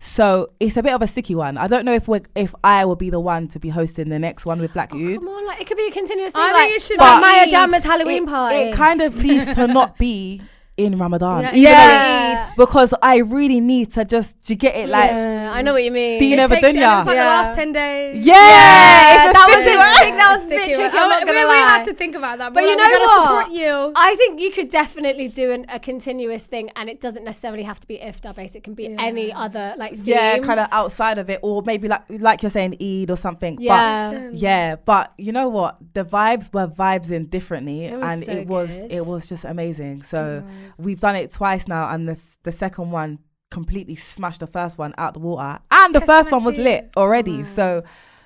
So it's a bit of a sticky one. I don't know if I will be the one to be hosting the next one with Black Oud. Come on, like it could be a continuous thing. I think it should be be Maya Jamma's Halloween party. It kind of needs to not be in Ramadan. Because I really need to get it like. I know what you mean. It takes like the last 10 days. That was a bit tricky. I'm not gonna lie. We had to think about that. But you know what? Support you. I think you could definitely do a continuous thing, and it doesn't necessarily have to be iftar based. It can be any other like theme. Yeah, kind of outside of it, or maybe like you're saying Eid or something. But you know what? The vibes were vibes differently, and it was just amazing. So we've done it twice now, and the second one completely smashed the first one out the water, and the first one was lit already. So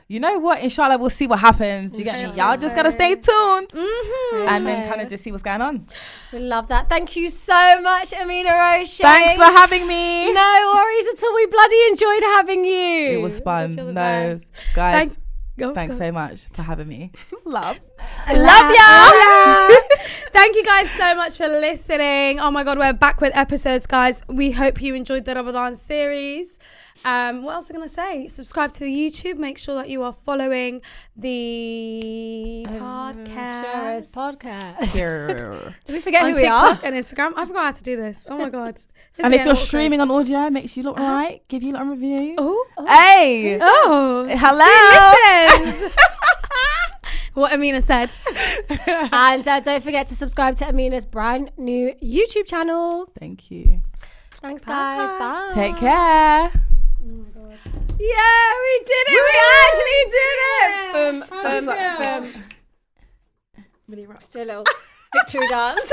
you know what, inshallah we'll see what happens. You get me? Y'all just gotta stay tuned and then kind of just see what's going on. We love that. Thank you so much, Ameena Roshae. Thanks for having me. No worries at all. We bloody enjoyed having you. It was fun. No, guys, thanks so much for having me. Love y'all. Thank you guys so much for listening. Oh my god, we're back with episodes, guys. We hope you enjoyed the Ramadan series. What else am I gonna say? Subscribe to the YouTube. Make sure that you are following the Oversharers podcast. Did we forget on who TikTok we are? and Instagram? I forgot how to do this. Oh my god. And if you're streaming on audio, make sure you look right. Give you a little review. Oh. Hey. Oh. Hello. She listens. What Ameena said. And don't forget to subscribe to Ameena's brand new YouTube channel. Thank you. Thanks, guys. Bye. Take care. Oh my god. Yeah, we did it. We actually did it. Boom, boom, boom. Do a little victory dance.